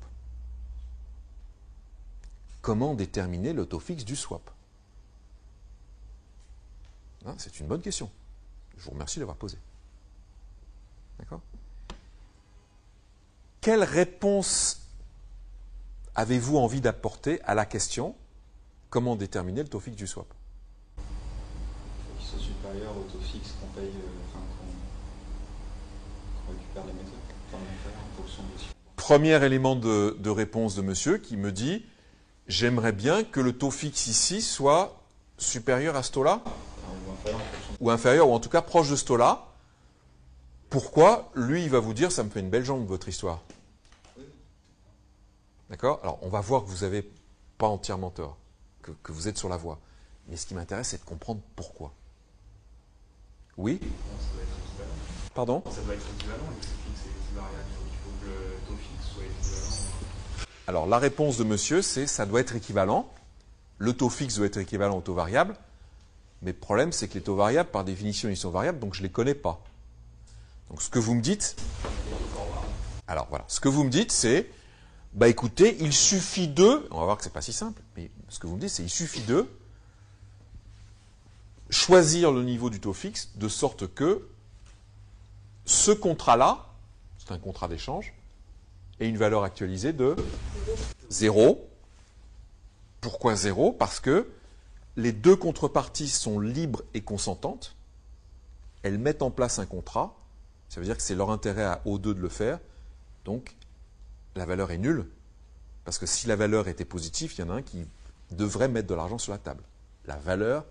Comment déterminer le taux fixe du swap? Hein, c'est une bonne question. Je vous remercie d'avoir posé. D'accord? Quelle réponse avez-vous envie d'apporter à la question comment déterminer le taux fixe du swap? Il faut qu'il soit supérieur au taux fixe qu'on paye, qu'on récupère les méthodes, enfin, en fonction de si. Premier élément de réponse de monsieur qui me dit j'aimerais bien que le taux fixe ici soit supérieur à ce taux-là, Ou inférieur en fonction ou inférieur, ou en tout cas proche de ce taux-là. Pourquoi? Lui, il va vous dire ça me fait une belle jambe, votre histoire. D'accord? Alors, on va voir que vous n'avez pas entièrement tort, que vous êtes sur la voie. Mais ce qui m'intéresse, c'est de comprendre pourquoi. Oui? Ça doit être équivalent. Pardon? Ça doit être équivalent, le taux fixe et les variables. Il faut que le taux fixe soit équivalent. Alors, la réponse de monsieur, c'est ça doit être équivalent. Le taux fixe doit être équivalent au taux variable. Mais le problème, c'est que les taux variables, par définition, ils sont variables, donc je ne les connais pas. Donc, ce que vous me dites... Alors, voilà. Ce que vous me dites, c'est... écoutez, il suffit de... On va voir que ce n'est pas si simple, mais ce que vous me dites, c'est il suffit de choisir le niveau du taux fixe de sorte que ce contrat-là, c'est un contrat d'échange, ait une valeur actualisée de 0. Pourquoi 0? Parce que les deux contreparties sont libres et consentantes. Elles mettent en place un contrat. Ça veut dire que c'est leur intérêt aux deux de le faire. Donc, la valeur est nulle. Parce que si la valeur était positive, il y en a un qui devrait mettre de l'argent sur la table. La valeur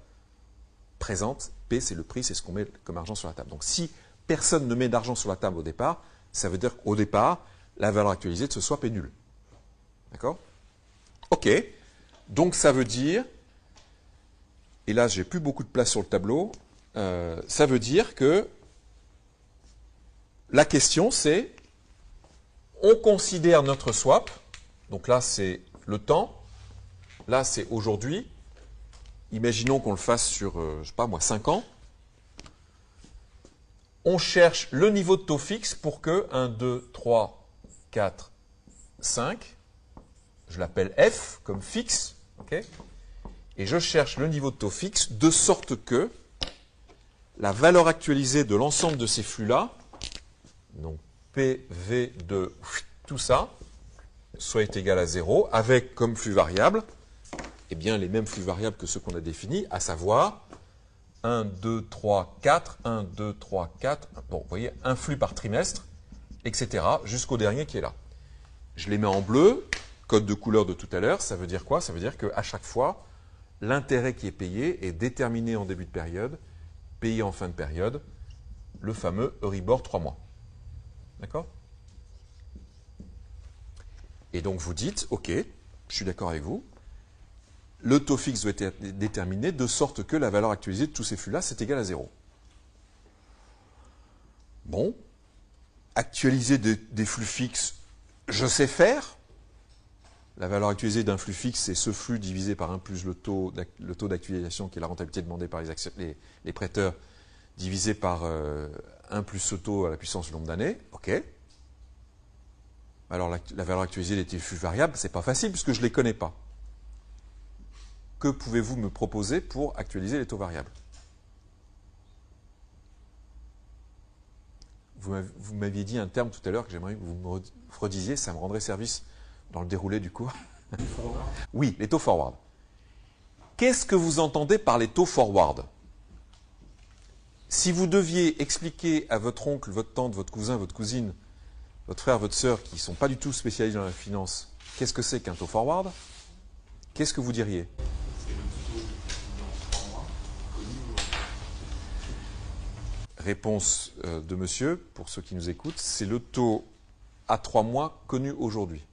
présente, P, c'est le prix, c'est ce qu'on met comme argent sur la table. Donc, si personne ne met d'argent sur la table au départ, ça veut dire qu'au départ, la valeur actualisée de ce swap est nulle. D'accord? OK. Donc, ça veut dire... Et là, j'ai plus beaucoup de place sur le tableau. Ça veut dire que la question, c'est on considère notre swap. Donc là, c'est le temps. Là, c'est aujourd'hui. Imaginons qu'on le fasse sur, je ne sais pas moi, 5 ans. On cherche le niveau de taux fixe pour que 1, 2, 3, 4, 5, je l'appelle F comme fixe, ok? Et je cherche le niveau de taux fixe de sorte que la valeur actualisée de l'ensemble de ces flux-là, donc PV de tout ça, soit égale à 0, avec comme flux variable, eh bien les mêmes flux variables que ceux qu'on a définis, à savoir 1, 2, 3, 4, 1, 2, 3, 4, bon, vous voyez, un flux par trimestre, etc., jusqu'au dernier qui est là. Je les mets en bleu, code de couleur de tout à l'heure, ça veut dire quoi? Ça veut dire qu'à chaque fois, l'intérêt qui est payé est déterminé en début de période, payé en fin de période, le fameux Euribor 3 mois. D'accord? Et donc vous dites, ok, je suis d'accord avec vous, le taux fixe doit être déterminé de sorte que la valeur actualisée de tous ces flux-là, c'est égal à 0. Bon, actualiser des flux fixes, je sais faire. La valeur actualisée d'un flux fixe, c'est ce flux divisé par 1 plus le taux d'actualisation, qui est la rentabilité demandée par les prêteurs, divisé par 1 plus ce taux à la puissance du nombre d'années. OK. Alors la valeur actualisée des flux variables, c'est pas facile puisque je ne les connais pas. Que pouvez-vous me proposer pour actualiser les taux variables? Vous m'aviez dit un terme tout à l'heure que j'aimerais que vous me redisiez, ça me rendrait service dans le déroulé du cours. Oui, les taux forward. Qu'est-ce que vous entendez par les taux forward? Si vous deviez expliquer à votre oncle, votre tante, votre cousin, votre cousine, votre frère, votre sœur, qui ne sont pas du tout spécialisés dans la finance, qu'est-ce que c'est qu'un taux forward? Qu'est-ce que vous diriez? C'est le taux dans 3 mois, connu aujourd'hui. Réponse de monsieur, pour ceux qui nous écoutent, c'est le taux à 3 mois connu aujourd'hui.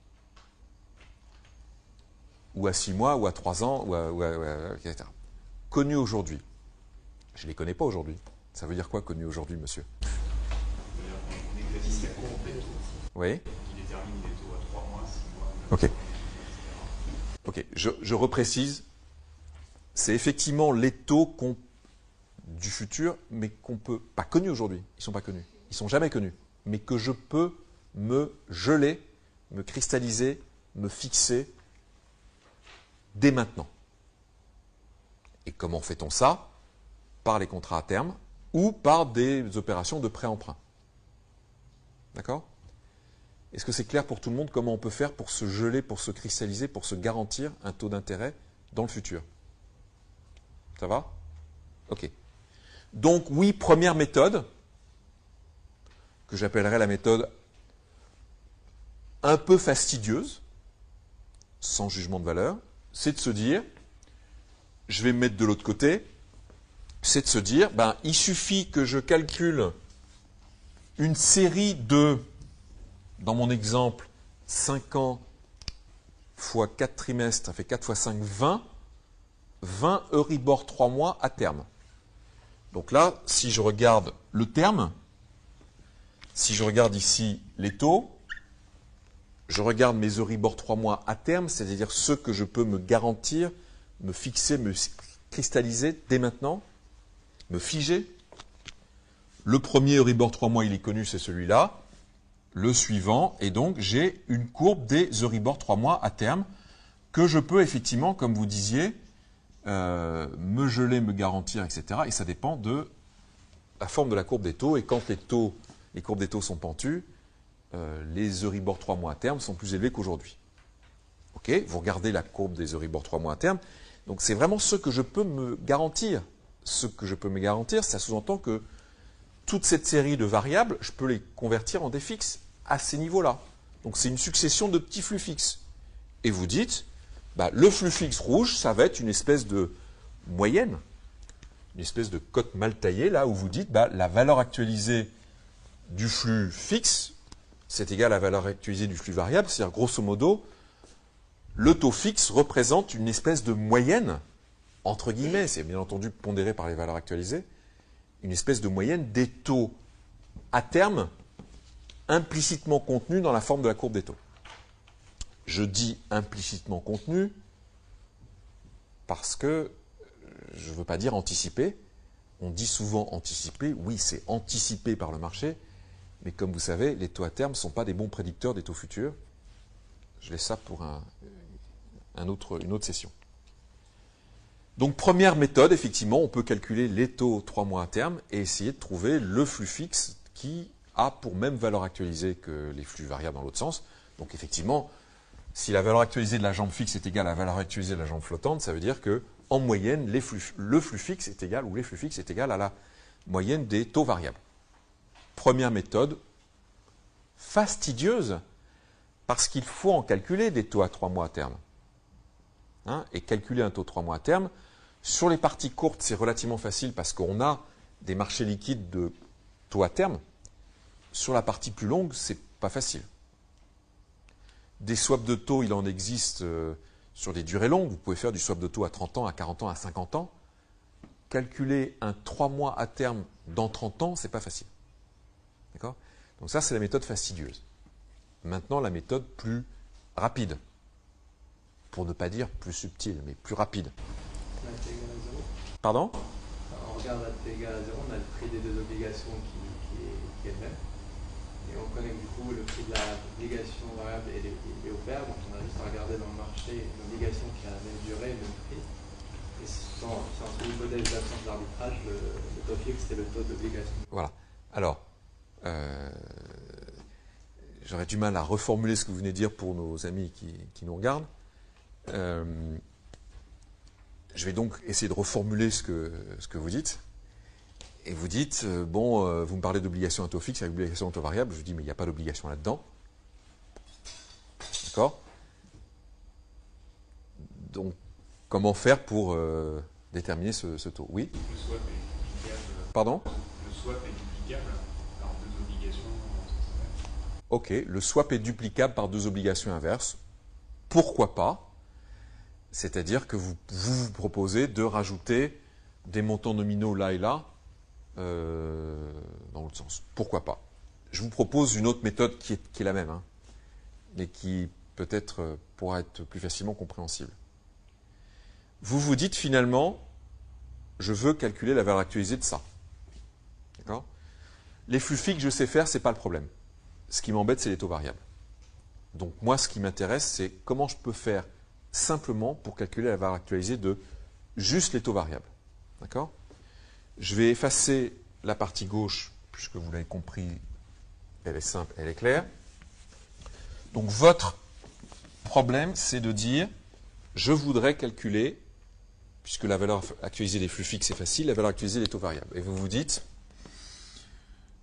Ou à 6 mois, ou à 3 ans, etc. Connu aujourd'hui. Je ne les connais pas aujourd'hui. Ça veut dire quoi, connu aujourd'hui, monsieur? On examine la courbe des taux Oui. qui détermine les taux à 3 mois, 6 mois. Ok. Ok, je reprécise. C'est effectivement les taux du futur, mais qu'on peut pas connus aujourd'hui. Ils ne sont pas connus. Ils ne sont jamais connus. Mais que je peux me geler, me cristalliser, me fixer dès maintenant. Et comment fait-on ça? Par les contrats à terme ou par des opérations de prêt-emprunt. D'accord? Est-ce que c'est clair pour tout le monde comment on peut faire pour se geler, pour se cristalliser, pour se garantir un taux d'intérêt dans le futur? Ça va? Ok. Donc oui, première méthode, que j'appellerais la méthode un peu fastidieuse, sans jugement de valeur, c'est de se dire, je vais me mettre de l'autre côté, c'est de se dire, ben, il suffit que je calcule une série de, dans mon exemple, 5 ans fois 4 trimestres, ça fait 4 fois 5, 20 Euribor 3 mois à terme. Donc là, si je regarde le terme, si je regarde ici les taux, je regarde mes Euribor 3 mois à terme, c'est-à-dire ceux que je peux me garantir, me fixer, me cristalliser dès maintenant, me figer. Le premier Euribor 3 mois, il est connu, c'est celui-là. Le suivant, et donc j'ai une courbe des Euribor 3 mois à terme que je peux effectivement, comme vous disiez, me geler, me garantir, etc. Et ça dépend de la forme de la courbe des taux. Et quand les courbes des taux sont pentues, les Euribor 3 mois à terme sont plus élevés qu'aujourd'hui. Ok, vous regardez la courbe des Euribor 3 mois à terme. Donc c'est vraiment ce que je peux me garantir. Ce que je peux me garantir, ça sous-entend que toute cette série de variables, je peux les convertir en des fixes à ces niveaux-là. Donc c'est une succession de petits flux fixes. Et vous dites, bah, le flux fixe rouge, ça va être une espèce de moyenne, une espèce de cote mal taillée, là où vous dites, bah, la valeur actualisée du flux fixe, c'est égal à la valeur actualisée du flux variable, c'est-à-dire grosso modo, le taux fixe représente une espèce de moyenne, entre guillemets, c'est bien entendu pondéré par les valeurs actualisées, une espèce de moyenne des taux à terme implicitement contenus dans la forme de la courbe des taux. Je dis implicitement contenu parce que je ne veux pas dire anticipé. On dit souvent anticipé, oui, c'est anticipé par le marché, mais comme vous savez, les taux à terme ne sont pas des bons prédicteurs des taux futurs. Je laisse ça pour une autre session. Donc, première méthode, effectivement, on peut calculer les taux 3 mois à terme et essayer de trouver le flux fixe qui a pour même valeur actualisée que les flux variables dans l'autre sens. Donc, effectivement, si la valeur actualisée de la jambe fixe est égale à la valeur actualisée de la jambe flottante, ça veut dire que en moyenne, le flux fixe est égal, ou les flux fixes est égal à la moyenne des taux variables. Première méthode, fastidieuse, parce qu'il faut en calculer des taux à 3 mois à terme. Hein, et calculer un taux 3 mois à terme, sur les parties courtes, c'est relativement facile parce qu'on a des marchés liquides de taux à terme. Sur la partie plus longue, c'est pas facile. Des swaps de taux, il en existe sur des durées longues. Vous pouvez faire du swap de taux à 30 ans, à 40 ans, à 50 ans. Calculer un 3 mois à terme dans 30 ans, c'est pas facile. D'accord ? Donc ça, c'est la méthode fastidieuse. Maintenant, la méthode plus rapide. Pour ne pas dire plus subtile, mais plus rapide. On a T égale à 0. Pardon ? On regarde à T égale à 0, on a le prix des deux obligations qui est le même. Et on connaît du coup le prix de l'obligation variable et au pair, donc on a juste à regarder dans le marché une obligation qui a la même durée, le même prix. Et sans l'hypothèse d'absence d'arbitrage, le taux fixe, c'est le taux d'obligation. Voilà. Alors, j'aurais du mal à reformuler ce que vous venez de dire pour nos amis qui nous regardent. Je vais donc essayer de reformuler ce que vous dites. Et vous dites, vous me parlez d'obligation à taux fixe avec obligation à taux variable. Je vous dis, mais il n'y a pas d'obligation là-dedans. D'accord? Donc, comment faire pour déterminer ce taux? Oui? Le swap est duplicable. Pardon? Le swap est duplicable par deux obligations en sens inverse. Ok, le swap est duplicable par deux obligations inverses. Pourquoi pas? C'est-à-dire que vous proposez de rajouter des montants nominaux là et là, dans l'autre sens. Pourquoi pas? Je vous propose une autre méthode qui est la même, hein, mais qui peut-être pourra être plus facilement compréhensible. Vous vous dites finalement, je veux calculer la valeur actualisée de ça. D'accord? Les flux fixes, je sais faire, ce n'est pas le problème. Ce qui m'embête, c'est les taux variables. Donc moi, ce qui m'intéresse, c'est comment je peux faire simplement pour calculer la valeur actualisée de juste les taux variables. D'accord? Je vais effacer la partie gauche, puisque vous l'avez compris, elle est simple, elle est claire. Donc votre problème, c'est de dire, je voudrais calculer, puisque la valeur actualisée des flux fixes est facile, la valeur actualisée des taux variables. Et vous vous dites,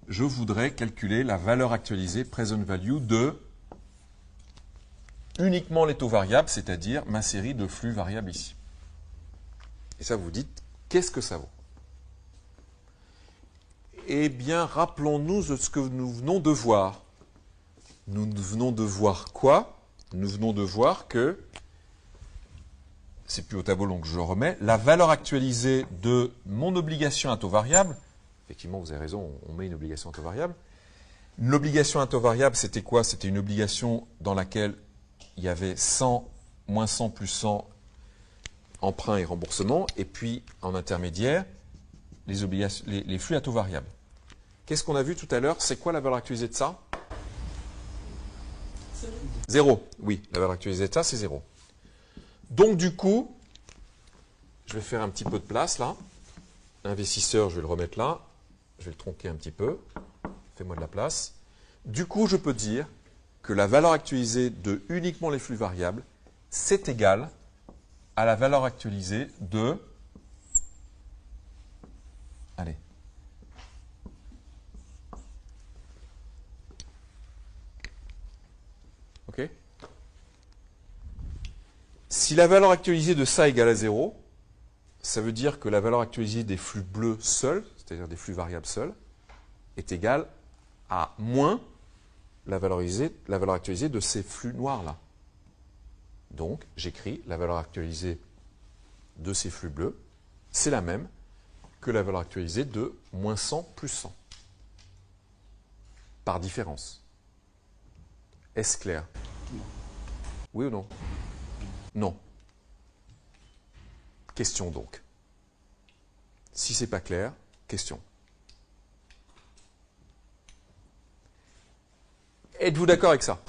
je voudrais calculer la valeur actualisée present value de uniquement les taux variables, c'est-à-dire ma série de flux variables ici. Et ça, vous vous dites, qu'est-ce que ça vaut? Eh bien, rappelons-nous de ce que nous venons de voir. Nous venons de voir quoi? Nous venons de voir que, c'est plus au tableau donc je le remets, la valeur actualisée de mon obligation à taux variable, effectivement vous avez raison, on met une obligation à taux variable. L'obligation à taux variable, c'était quoi? C'était une obligation dans laquelle il y avait 100, moins 100, plus 100, emprunt et remboursement, et puis en intermédiaire, les flux à taux variable. Qu'est-ce qu'on a vu tout à l'heure? C'est quoi la valeur actualisée de ça? 0. Oui, la valeur actualisée de ça, c'est 0. Donc du coup, je vais faire un petit peu de place là. Investisseur, je vais le remettre là. Je vais le tronquer un petit peu. Fais-moi de la place. Du coup, je peux dire que la valeur actualisée de uniquement les flux variables, c'est égal à la valeur actualisée de... Allez. OK? Si la valeur actualisée de ça égale à 0, ça veut dire que la valeur actualisée des flux bleus seuls, c'est-à-dire des flux variables seuls, est égale à moins la valeur actualisée de ces flux noirs-là. Donc, j'écris la valeur actualisée de ces flux bleus, c'est la même que la valeur actualisée de moins 100 plus 100. Par différence. Est-ce clair? Oui ou non? Non. Question donc. Si ce n'est pas clair, question. Êtes-vous d'accord avec ça?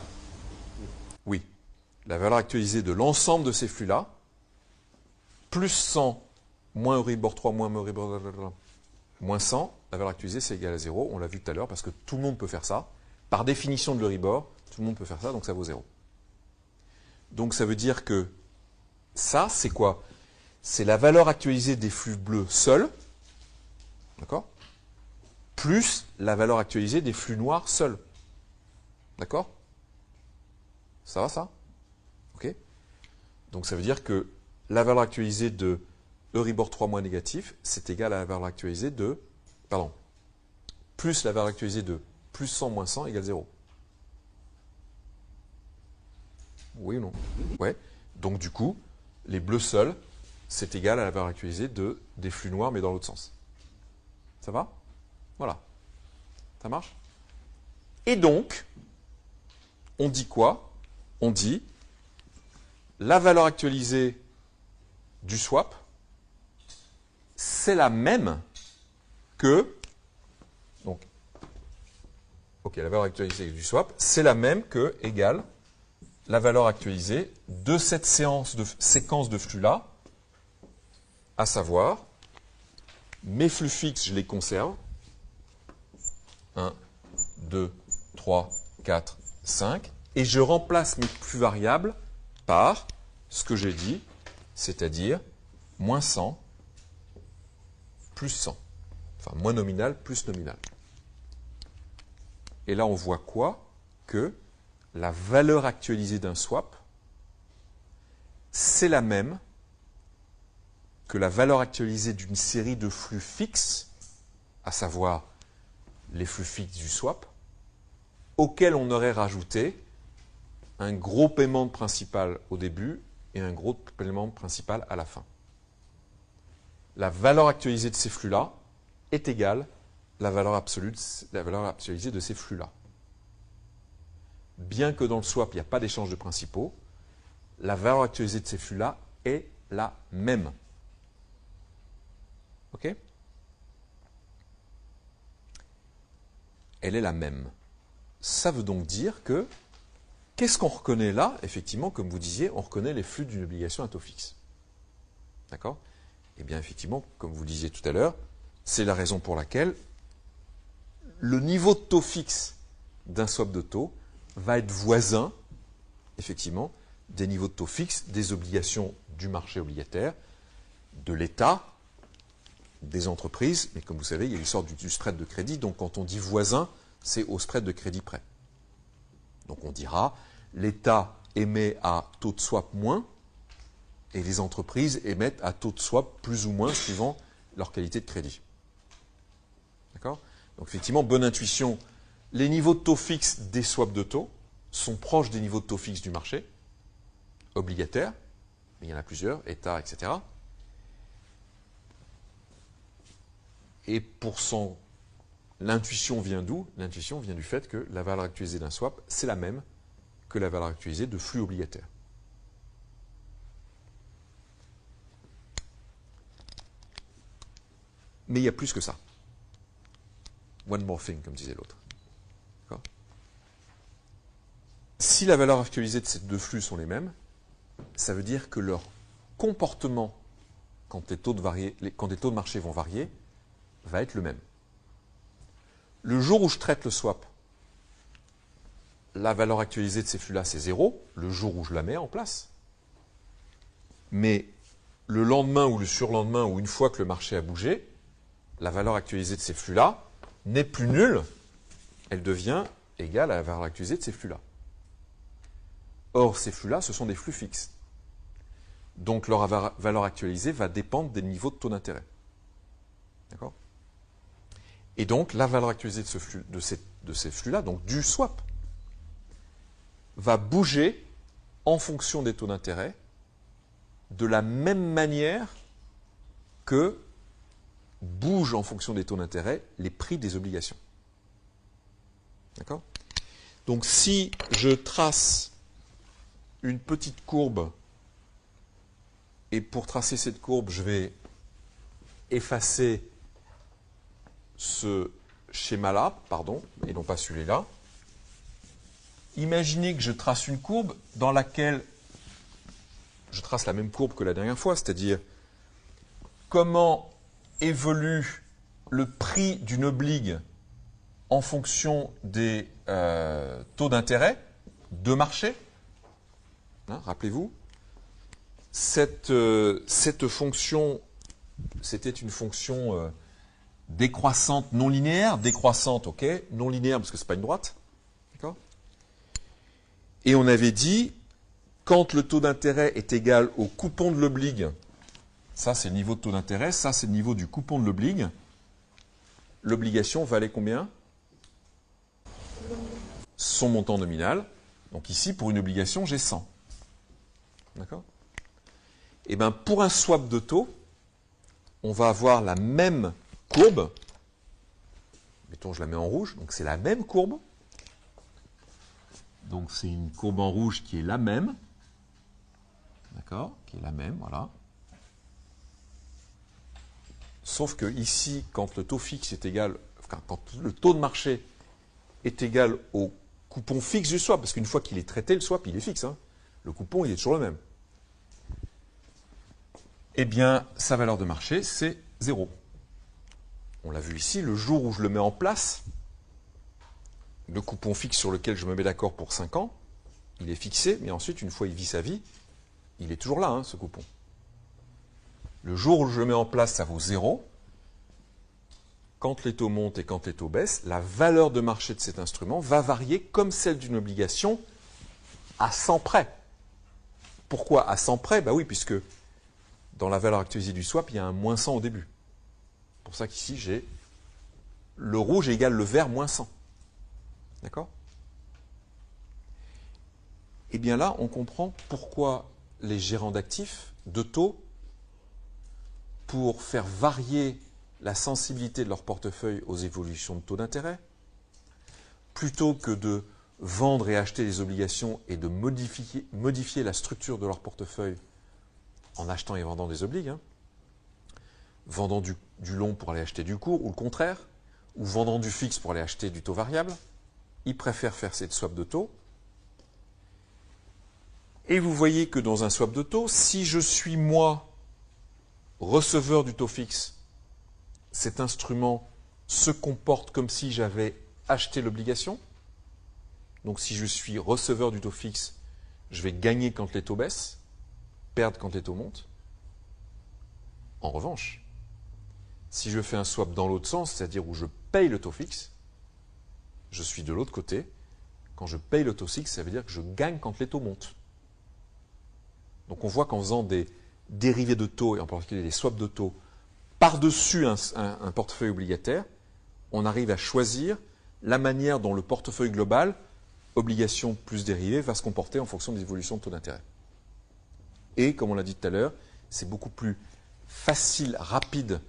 Oui. La valeur actualisée de l'ensemble de ces flux-là, plus 100, moins Euribor 3, moins Euribor, moins 100, la valeur actualisée, c'est égal à 0. On l'a vu tout à l'heure, parce que tout le monde peut faire ça. Par définition de l'Euribor, tout le monde peut faire ça, donc ça vaut 0. Donc ça veut dire que ça, c'est quoi? C'est la valeur actualisée des flux bleus seuls, d'accord? Plus la valeur actualisée des flux noirs seuls. D'accord? Ça va, ça? OK? Donc ça veut dire que la valeur actualisée de Euribor 3 moins négatif, c'est égal à la valeur actualisée de... Pardon. Plus la valeur actualisée de plus 100 moins 100 égale 0. Oui ou non? Ouais. Donc du coup, les bleus seuls, c'est égal à la valeur actualisée des flux noirs, mais dans l'autre sens. Ça va? Voilà. Ça marche? Et donc, on dit quoi? On dit la valeur actualisée du swap, c'est la même que, donc, Ok, la valeur actualisée du swap, c'est la même que égale la valeur actualisée de cette séquence de flux-là, à savoir, mes flux fixes, je les conserve. 1, 2, 3, 4, 5. Et je remplace mes flux variables par ce que j'ai dit, c'est-à-dire moins 100 plus 100. Enfin, moins nominal plus nominal. Et là, on voit quoi? Que la valeur actualisée d'un swap, c'est la même que la valeur actualisée d'une série de flux fixes, à savoir les flux fixes du swap, auxquels on aurait rajouté un gros paiement principal au début et un gros paiement principal à la fin. La valeur actualisée de ces flux-là est égale à la valeur actualisée de ces flux-là. Bien que dans le swap, il n'y a pas d'échange de principaux, la valeur actualisée de ces flux-là est la même. OK? Elle est la même. Ça veut donc dire que, qu'est-ce qu'on reconnaît là? Effectivement, comme vous disiez, on reconnaît les flux d'une obligation à taux fixe. D'accord? Eh bien, effectivement, comme vous disiez tout à l'heure, c'est la raison pour laquelle le niveau de taux fixe d'un swap de taux va être voisin, effectivement, des niveaux de taux fixes des obligations du marché obligataire, de l'État, des entreprises, mais comme vous savez, il y a l'histoire du spread de crédit, donc quand on dit voisin, c'est au spread de crédit près. Donc on dira, l'État émet à taux de swap moins, et les entreprises émettent à taux de swap plus ou moins, suivant leur qualité de crédit. D'accord? Donc effectivement, bonne intuition, les niveaux de taux fixes des swaps de taux sont proches des niveaux de taux fixes du marché, obligataire, mais il y en a plusieurs, État, etc. Et pour son... L'intuition vient d'où? L'intuition vient du fait que la valeur actualisée d'un swap, c'est la même que la valeur actualisée de flux obligataire. Mais il y a plus que ça. One more thing, comme disait l'autre. D'accord? Si la valeur actualisée de ces deux flux sont les mêmes, ça veut dire que leur comportement, quand les taux de marché vont varier, va être le même. Le jour où je traite le swap, la valeur actualisée de ces flux-là, c'est 0, le jour où je la mets en place. Mais le lendemain ou le surlendemain, ou une fois que le marché a bougé, la valeur actualisée de ces flux-là n'est plus nulle, elle devient égale à la valeur actualisée de ces flux-là. Or, ces flux-là, ce sont des flux fixes. Donc, leur valeur actualisée va dépendre des niveaux de taux d'intérêt. D'accord? Et donc, la valeur actualisée de ces flux-là, donc du swap, va bouger en fonction des taux d'intérêt de la même manière que bougent en fonction des taux d'intérêt les prix des obligations. D'accord? Donc, si je trace une petite courbe, et pour tracer cette courbe, je vais effacer ce schéma-là, pardon, et non pas celui-là. Imaginez que je trace une courbe dans laquelle je trace la même courbe que la dernière fois, c'est-à-dire comment évolue le prix d'une obligue en fonction des taux d'intérêt de marché. Hein, rappelez-vous, cette fonction, c'était une fonction décroissante non linéaire, décroissante, ok, non linéaire parce que ce n'est pas une droite, d'accord? Et on avait dit, quand le taux d'intérêt est égal au coupon de l'obligue, ça c'est le niveau de taux d'intérêt, ça c'est le niveau du coupon de l'obligue, l'obligation valait combien? Son montant nominal. Donc ici, pour une obligation, j'ai 100. D'accord? Et bien, pour un swap de taux, on va avoir la même courbe. Mettons, je la mets en rouge. Donc, c'est la même courbe. Donc, c'est une courbe en rouge qui est la même. D'accord? Qui est la même, voilà. Sauf que ici, quand le taux fixe est égal, quand le taux de marché est égal au coupon fixe du swap, parce qu'une fois qu'il est traité, le swap, il est fixe. Hein. Le coupon, il est toujours le même. Eh bien, sa valeur de marché, c'est 0. On l'a vu ici, le jour où je le mets en place, le coupon fixe sur lequel je me mets d'accord pour 5 ans, il est fixé, mais ensuite, une fois il vit sa vie, il est toujours là, hein, ce coupon. Le jour où je le mets en place, ça vaut 0. Quand les taux montent et quand les taux baissent, la valeur de marché de cet instrument va varier comme celle d'une obligation à 100 près. Pourquoi à 100 près? Oui, puisque dans la valeur actualisée du swap, il y a un moins 100 au début. C'est pour ça qu'ici, j'ai le rouge égale le vert moins 100. D'accord? Et bien là, on comprend pourquoi les gérants d'actifs de taux, pour faire varier la sensibilité de leur portefeuille aux évolutions de taux d'intérêt, plutôt que de vendre et acheter des obligations et de modifier la structure de leur portefeuille en achetant et vendant des obligues, hein, vendant du long pour aller acheter du court, ou le contraire, ou vendant du fixe pour aller acheter du taux variable, ils préfèrent faire cette swap de taux. Et vous voyez que dans un swap de taux, si je suis moi receveur du taux fixe, cet instrument se comporte comme si j'avais acheté l'obligation. Donc si je suis receveur du taux fixe, je vais gagner quand les taux baissent, perdre quand les taux montent. En revanche, si je fais un swap dans l'autre sens, c'est-à-dire où je paye le taux fixe, je suis de l'autre côté. Quand je paye le taux fixe, ça veut dire que je gagne quand les taux montent. Donc on voit qu'en faisant des dérivés de taux, et en particulier des swaps de taux, par-dessus un portefeuille obligataire, on arrive à choisir la manière dont le portefeuille global, obligation plus dérivés, va se comporter en fonction des évolutions de taux d'intérêt. Et, comme on l'a dit tout à l'heure, c'est beaucoup plus facile, rapide,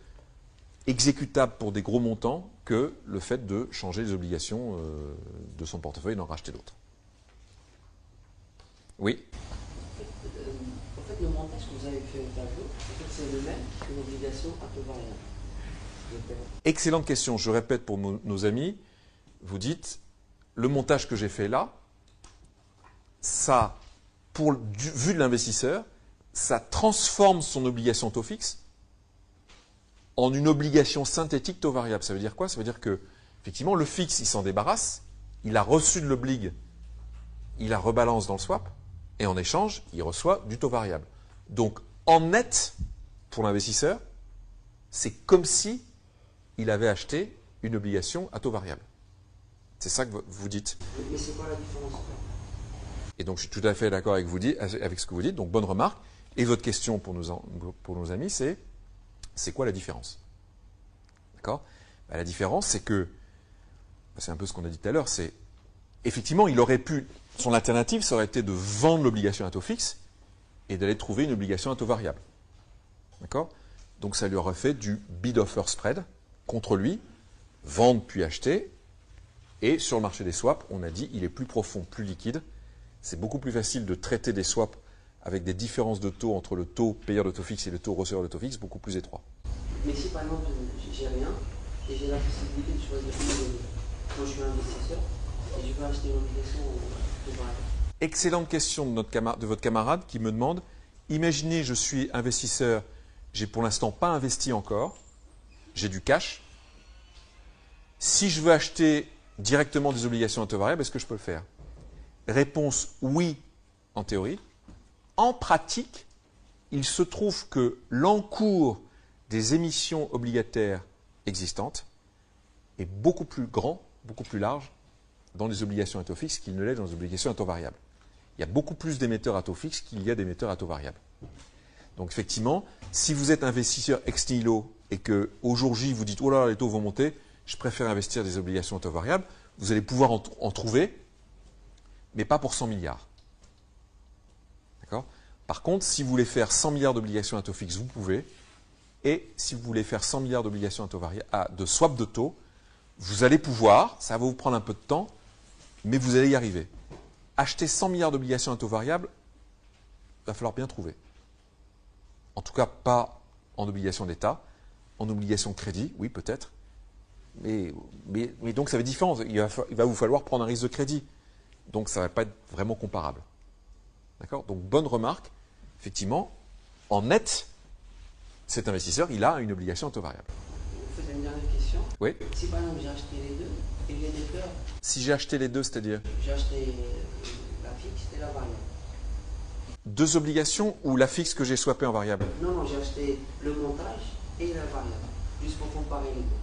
exécutable pour des gros montants que le fait de changer les obligations de son portefeuille et d'en racheter d'autres. Oui? En fait, le montage que vous avez fait au tableau, c'est le même qu'une obligation à taux variable. Excellente question. Je répète pour nos amis. Vous dites, le montage que j'ai fait là, ça, vu de l'investisseur, ça transforme son obligation taux fixe en une obligation synthétique taux variable. Ça veut dire quoi? Ça veut dire que, effectivement, le fixe, il s'en débarrasse, il a reçu de l'obligue, il la rebalance dans le swap, et en échange, il reçoit du taux variable. Donc, en net, pour l'investisseur, c'est comme si il avait acheté une obligation à taux variable. C'est ça que vous dites. Mais c'est quoi la différence? Et donc, je suis tout à fait d'accord avec ce que vous dites. Donc, bonne remarque. Et votre question pour nos amis, c'est quoi la différence? D'accord? La différence, c'est que, c'est un peu ce qu'on a dit tout à l'heure, c'est, effectivement, il aurait pu, son alternative, ça aurait été de vendre l'obligation à taux fixe et d'aller trouver une obligation à taux variable. D'accord? Donc, ça lui aurait fait du bid-offer spread contre lui, vendre puis acheter. Et sur le marché des swaps, on a dit, il est plus profond, plus liquide. C'est beaucoup plus facile de traiter des swaps avec des différences de taux entre le taux payeur de taux fixe et le taux receveur de taux fixe, beaucoup plus étroit. Mais si par exemple, j'ai rien et j'ai la possibilité de choisir quand je suis investisseur et je veux acheter une obligation au taux variable. Excellente question de votre camarade qui me demande, imaginez je suis investisseur, j'ai pour l'instant pas investi encore, j'ai du cash. Si je veux acheter directement des obligations à taux variable, est-ce que je peux le faire? Réponse oui, en théorie. En pratique, il se trouve que l'encours des émissions obligataires existantes est beaucoup plus grand, beaucoup plus large dans les obligations à taux fixe qu'il ne l'est dans les obligations à taux variable. Il y a beaucoup plus d'émetteurs à taux fixe qu'il y a d'émetteurs à taux variable. Donc effectivement, si vous êtes investisseur ex nihilo et qu'au jour J, vous dites « Oh là là, les taux vont monter, je préfère investir des obligations à taux variable », vous allez pouvoir en trouver, mais pas pour 100 milliards. D'accord? Par contre, si vous voulez faire 100 milliards d'obligations à taux fixe, vous pouvez. Et si vous voulez faire 100 milliards d'obligations à taux variable, de swap de taux, vous allez pouvoir, ça va vous prendre un peu de temps, mais vous allez y arriver. Acheter 100 milliards d'obligations à taux variable, il va falloir bien trouver. En tout cas, pas en obligation d'État. En obligation de crédit, oui, peut-être. Mais donc ça va être différent. Il va vous falloir prendre un risque de crédit. Donc ça ne va pas être vraiment comparable. D'accord? Donc bonne remarque. Effectivement, en net, cet investisseur, il a une obligation à taux variable. Vous faites une dernière question. Oui. Si par exemple j'ai acheté les deux et l'émetteur, Si j'ai acheté les deux, c'est-à-dire j'ai acheté la fixe et la variable. deux obligations ou la fixe que j'ai swappée en variable? Non, j'ai acheté le montage et la variable, juste pour comparer les deux.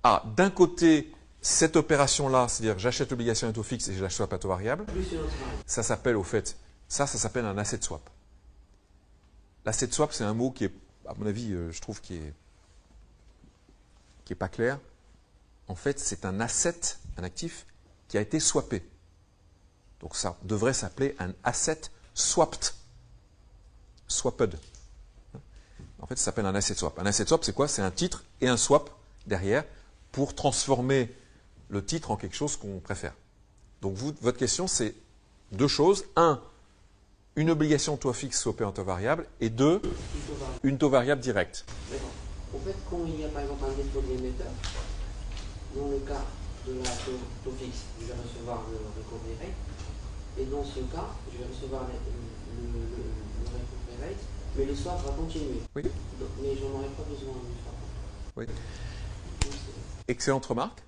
Ah, d'un côté, cette opération-là, c'est-à-dire j'achète l'obligation à taux fixe et je la swap à taux variable, Plus une autre variable. ça s'appelle au fait, ça s'appelle un asset swap. L'asset swap, c'est un mot qui est, à mon avis, je trouve qui est pas clair. En fait, c'est un asset, un actif, qui a été swappé. Donc ça devrait s'appeler un asset swapped. Swapped. En fait, ça s'appelle un asset swap. Un asset swap, c'est quoi? C'est un titre et un swap derrière pour transformer le titre en quelque chose qu'on préfère. Donc votre question, c'est deux choses. Un, une obligation taux fixe swappée en taux variable. Et deux, Une taux variable. une taux variable directe. D'accord. En fait, quand il y a par exemple un défaut de l'émetteur, dans le cas de la taux fixe, je vais recevoir le recovery rate. Et dans ce cas, je vais recevoir le recovery rate, mais le swap va continuer. Oui. Donc, mais je n'en aurai pas besoin du swap. Oui. Donc, Excellente remarque.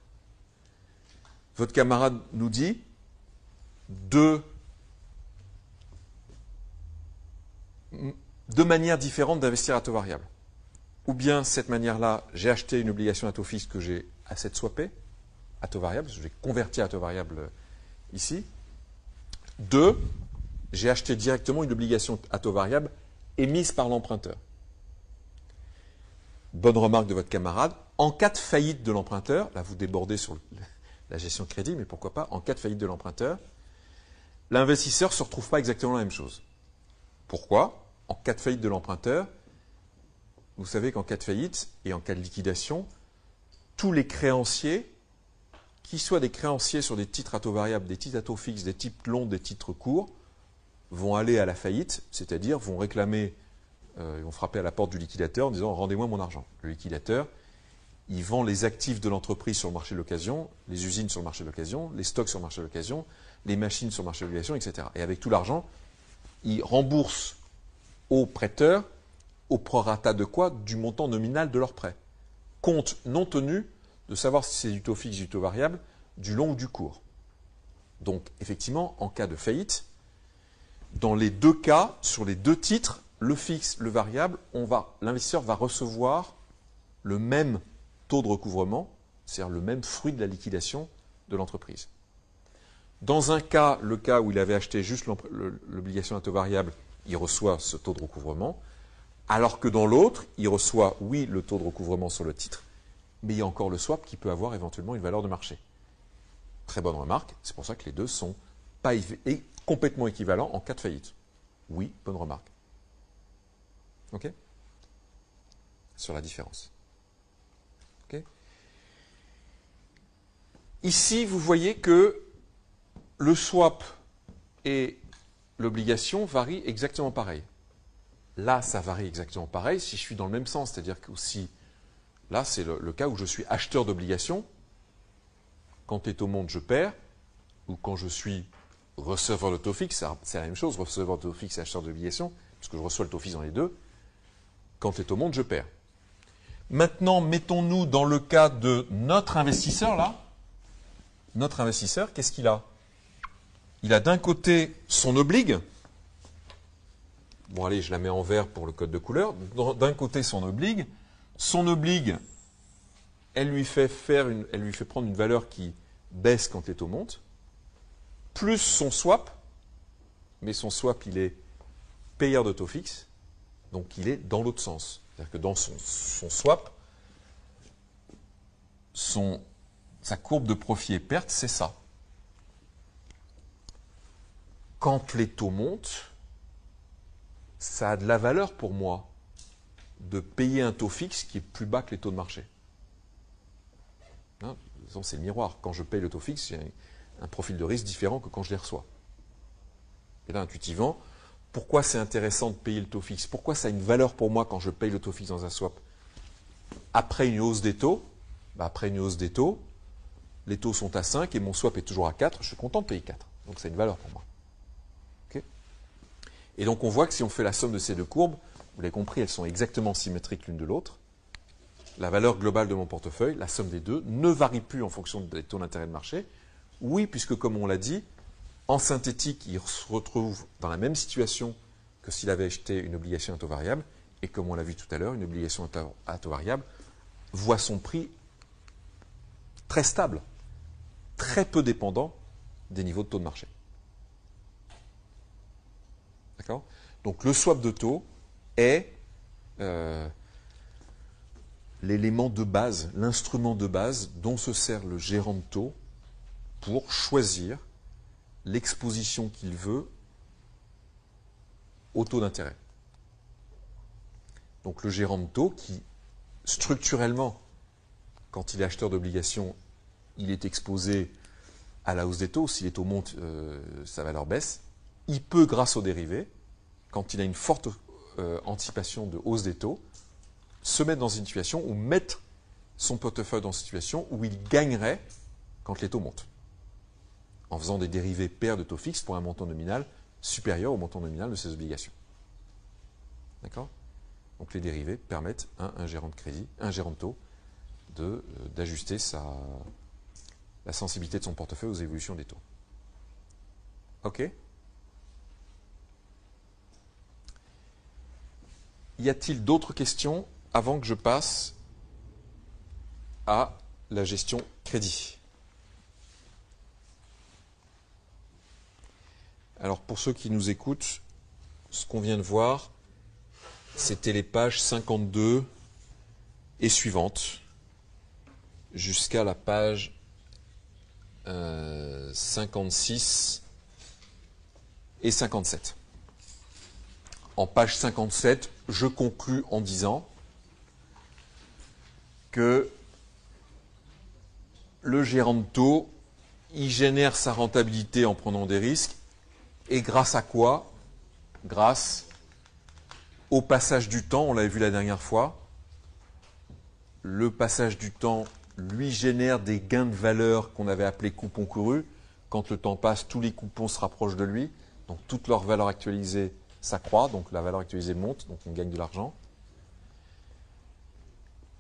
Votre camarade nous dit deux manières différentes d'investir à taux variable. Ou bien cette manière-là, j'ai acheté une obligation à taux fixe que j'ai asset swappé à taux variable, parce que j'ai converti à taux variable ici. Deux, j'ai acheté directement une obligation à taux variable émise par l'emprunteur. Bonne remarque de votre camarade. En cas de faillite de l'emprunteur, là vous débordez sur la gestion de crédit, mais pourquoi pas, en cas de faillite de l'emprunteur, l'investisseur ne se retrouve pas exactement la même chose. Pourquoi? En cas de faillite de l'emprunteur, vous savez qu'en cas de faillite et en cas de liquidation, tous les créanciers, qu'ils soient des créanciers sur des titres à taux variable, des titres à taux fixe, des titres longs, des titres courts, vont aller à la faillite, c'est-à-dire vont réclamer, ils vont frapper à la porte du liquidateur en disant « rendez-moi mon argent ». Le liquidateur, il vend les actifs de l'entreprise sur le marché de l'occasion, les usines sur le marché de l'occasion, les stocks sur le marché de l'occasion, les machines sur le marché de l'occasion, etc. Et avec tout l'argent, il rembourse aux prêteurs au prorata de quoi? Du montant nominal de leur prêt. Compte non tenu de savoir si c'est du taux fixe, du taux variable, du long ou du court. Donc, effectivement, en cas de faillite, dans les deux cas, sur les deux titres, le fixe, le variable, l'investisseur va recevoir le même taux de recouvrement, c'est-à-dire le même fruit de la liquidation de l'entreprise. Dans un cas, le cas où il avait acheté juste l'obligation à taux variable, il reçoit ce taux de recouvrement, alors que dans l'autre, il reçoit, oui, le taux de recouvrement sur le titre, mais il y a encore le swap qui peut avoir éventuellement une valeur de marché. Très bonne remarque, c'est pour ça que les deux sont pas complètement équivalents en cas de faillite. Oui, bonne remarque. OK? Sur la différence. OK? Ici, vous voyez que le swap et l'obligation varient exactement pareil. Là, ça varie exactement pareil si je suis dans le même sens. C'est-à-dire que si, là, c'est le cas où je suis acheteur d'obligations. Quand est au monde, je perds. Ou quand je suis receveur de taux fixe, c'est la même chose, receveur de taux fixe et acheteur d'obligations, puisque je reçois le taux fixe dans les deux. Quand est au monde, je perds. Maintenant, mettons-nous dans le cas de notre investisseur, là. Notre investisseur, qu'est-ce qu'il a? Il a d'un côté son obligue. Bon, allez, je la mets en vert pour le code de couleur. D'un côté, son obligue. Son obligue, elle lui fait prendre une valeur qui baisse quand les taux montent, plus son swap, mais son swap, il est payeur de taux fixe, donc il est dans l'autre sens. C'est-à-dire que dans son swap, sa courbe de profit et perte, c'est ça. Quand les taux montent, ça a de la valeur pour moi de payer un taux fixe qui est plus bas que les taux de marché. Hein, c'est le miroir. Quand je paye le taux fixe, j'ai un profil de risque différent que quand je les reçois. Et là, intuitivement, pourquoi c'est intéressant de payer le taux fixe? Pourquoi ça a une valeur pour moi quand je paye le taux fixe dans un swap? Après une hausse des taux, Bah, après une hausse des taux, les taux sont à 5 et mon swap est toujours à 4, je suis content de payer 4. Donc c'est une valeur pour moi. Okay. Et donc on voit que si on fait la somme de ces deux courbes, vous l'avez compris, elles sont exactement symétriques l'une de l'autre. La valeur globale de mon portefeuille, la somme des deux, ne varie plus en fonction des taux d'intérêt de marché. Oui, puisque comme on l'a dit, en synthétique, il se retrouve dans la même situation que s'il avait acheté une obligation à taux variable. Et comme on l'a vu tout à l'heure, une obligation à taux variable voit son prix très stable, très peu dépendant des niveaux de taux de marché. D'accord ? Donc le swap de taux est l'élément de base, l'instrument de base dont se sert le gérant de taux pour choisir l'exposition qu'il veut au taux d'intérêt. Donc le gérant de taux qui, structurellement, quand il est acheteur d'obligations, il est exposé à la hausse des taux. Si les taux montent, sa valeur baisse. Il peut, grâce aux dérivés, quand il a une forte anticipation de hausse des taux, se mettre dans une situation ou mettre son portefeuille dans une situation où il gagnerait quand les taux montent, en faisant des dérivés paires de taux fixes pour un montant nominal supérieur au montant nominal de ses obligations. D'accord ? Donc les dérivés permettent à un gérant de crédit, un gérant de taux, d'ajuster la sensibilité de son portefeuille aux évolutions des taux. OK ? Y a-t-il d'autres questions avant que je passe à la gestion crédit ? Alors pour ceux qui nous écoutent, ce qu'on vient de voir, c'était les pages 52 et suivantes, jusqu'à la page 56 et 57. En page 57, je conclus en disant que le gérant de taux, il génère sa rentabilité en prenant des risques, et grâce à quoi ? Grâce au passage du temps, on l'avait vu la dernière fois, le passage du temps lui génère des gains de valeur qu'on avait appelés coupons courus. Quand le temps passe, tous les coupons se rapprochent de lui, donc toute leur valeur actualisée s'accroît, donc la valeur actualisée monte, donc on gagne de l'argent.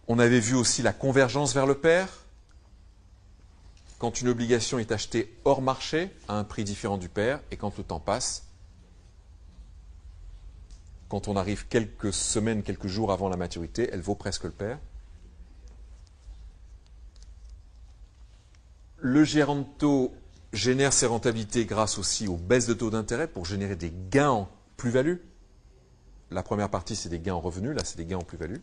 On avait vu aussi la convergence vers le pair. Quand une obligation est achetée hors marché, à un prix différent du pair, et quand le temps passe, quand on arrive quelques semaines, quelques jours avant la maturité, elle vaut presque le pair. Le gérant de taux génère ses rentabilités grâce aussi aux baisses de taux d'intérêt pour générer des gains en plus-value. La première partie, c'est des gains en revenus, là, c'est des gains en plus-value.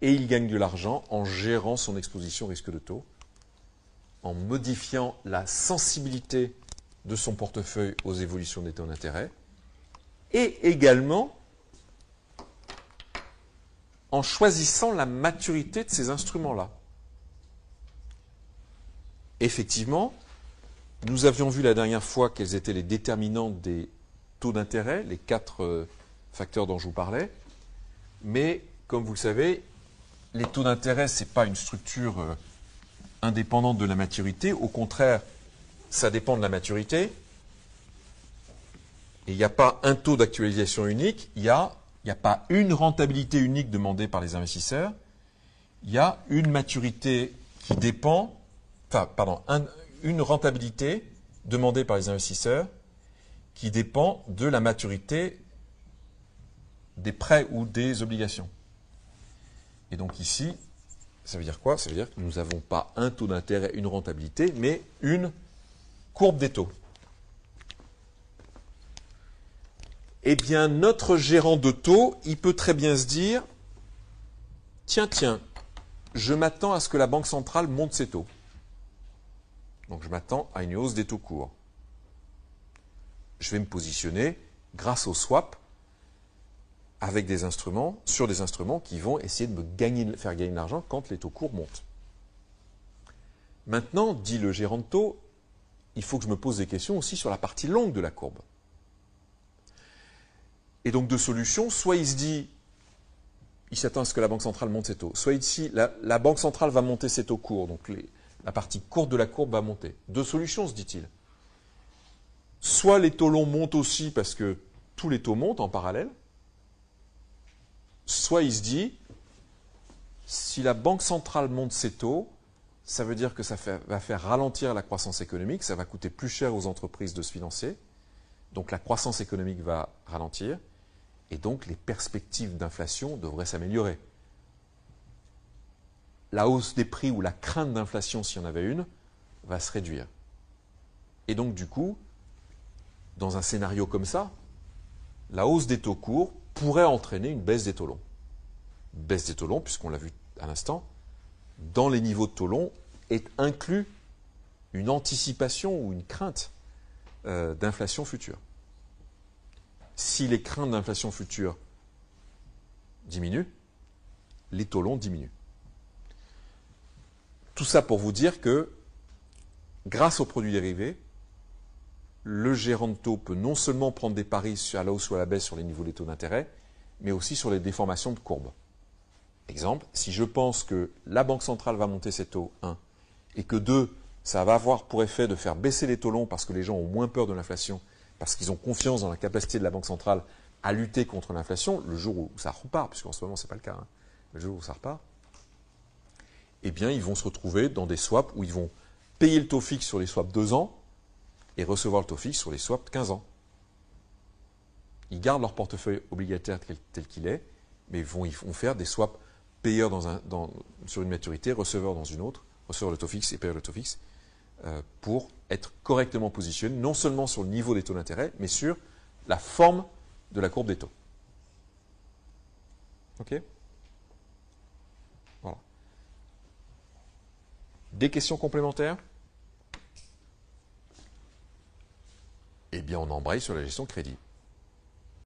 Et il gagne de l'argent en gérant son exposition au risque de taux, en modifiant la sensibilité de son portefeuille aux évolutions des taux d'intérêt, et également en choisissant la maturité de ces instruments-là. Effectivement, nous avions vu la dernière fois quels étaient les déterminants des taux d'intérêt, les 4 facteurs dont je vous parlais, mais comme vous le savez, les taux d'intérêt, ce n'est pas une structure indépendante de la maturité, au contraire, ça dépend de la maturité. Et il n'y a pas un taux d'actualisation unique, il n'y a pas une rentabilité unique demandée par les investisseurs, il y a une maturité qui dépend, une rentabilité demandée par les investisseurs qui dépend de la maturité des prêts ou des obligations. Et donc ici, ça veut dire quoi? Ça veut dire que nous n'avons pas un taux d'intérêt, une rentabilité, mais une courbe des taux. Eh bien, notre gérant de taux, il peut très bien se dire, tiens, je m'attends à ce que la Banque centrale monte ses taux. Donc je m'attends à une hausse des taux courts. Je vais me positionner, grâce au swap, avec des instruments, sur des instruments qui vont essayer de me faire gagner de l'argent quand les taux courts montent. Maintenant, dit le gérant de taux, il faut que je me pose des questions aussi sur la partie longue de la courbe. Et donc, deux solutions. Soit il se dit, il s'attend à ce que la Banque centrale monte ses taux. Soit ici, la Banque centrale va monter ses taux courts, donc la partie courte de la courbe va monter. Deux solutions, se dit-il. Soit les taux longs montent aussi parce que tous les taux montent en parallèle, soit il se dit, si la Banque centrale monte ses taux, ça veut dire que va faire ralentir la croissance économique, ça va coûter plus cher aux entreprises de se financer, donc la croissance économique va ralentir, et donc les perspectives d'inflation devraient s'améliorer. La hausse des prix ou la crainte d'inflation, s'il y en avait une, va se réduire. Et donc du coup, dans un scénario comme ça, la hausse des taux courts pourrait entraîner une baisse des taux longs. Baisse des taux longs, puisqu'on l'a vu à l'instant, dans les niveaux de taux longs est inclus une anticipation ou une crainte d'inflation future. Si les craintes d'inflation future diminuent, les taux longs diminuent. Tout ça pour vous dire que, grâce aux produits dérivés, le gérant de taux peut non seulement prendre des paris à la hausse ou à la baisse sur les niveaux des taux d'intérêt, mais aussi sur les déformations de courbes. Exemple, si je pense que la Banque centrale va monter ses taux, 1, et que 2, ça va avoir pour effet de faire baisser les taux longs parce que les gens ont moins peur de l'inflation, parce qu'ils ont confiance dans la capacité de la Banque centrale à lutter contre l'inflation, le jour où ça repart, puisqu'en ce moment ce n'est pas le cas, le jour où ça repart, eh bien ils vont se retrouver dans des swaps où ils vont payer le taux fixe sur les swaps 2 ans et recevoir le taux fixe sur les swaps 15 ans. Ils gardent leur portefeuille obligataire tel qu'il est, mais ils vont faire des swaps payeurs sur une maturité, receveurs dans une autre, receveur de taux fixe et payeur de taux fixe, pour être correctement positionnés, non seulement sur le niveau des taux d'intérêt, mais sur la forme de la courbe des taux. OK ? Voilà. Des questions complémentaires ? Eh bien, on embraye sur la gestion de crédit.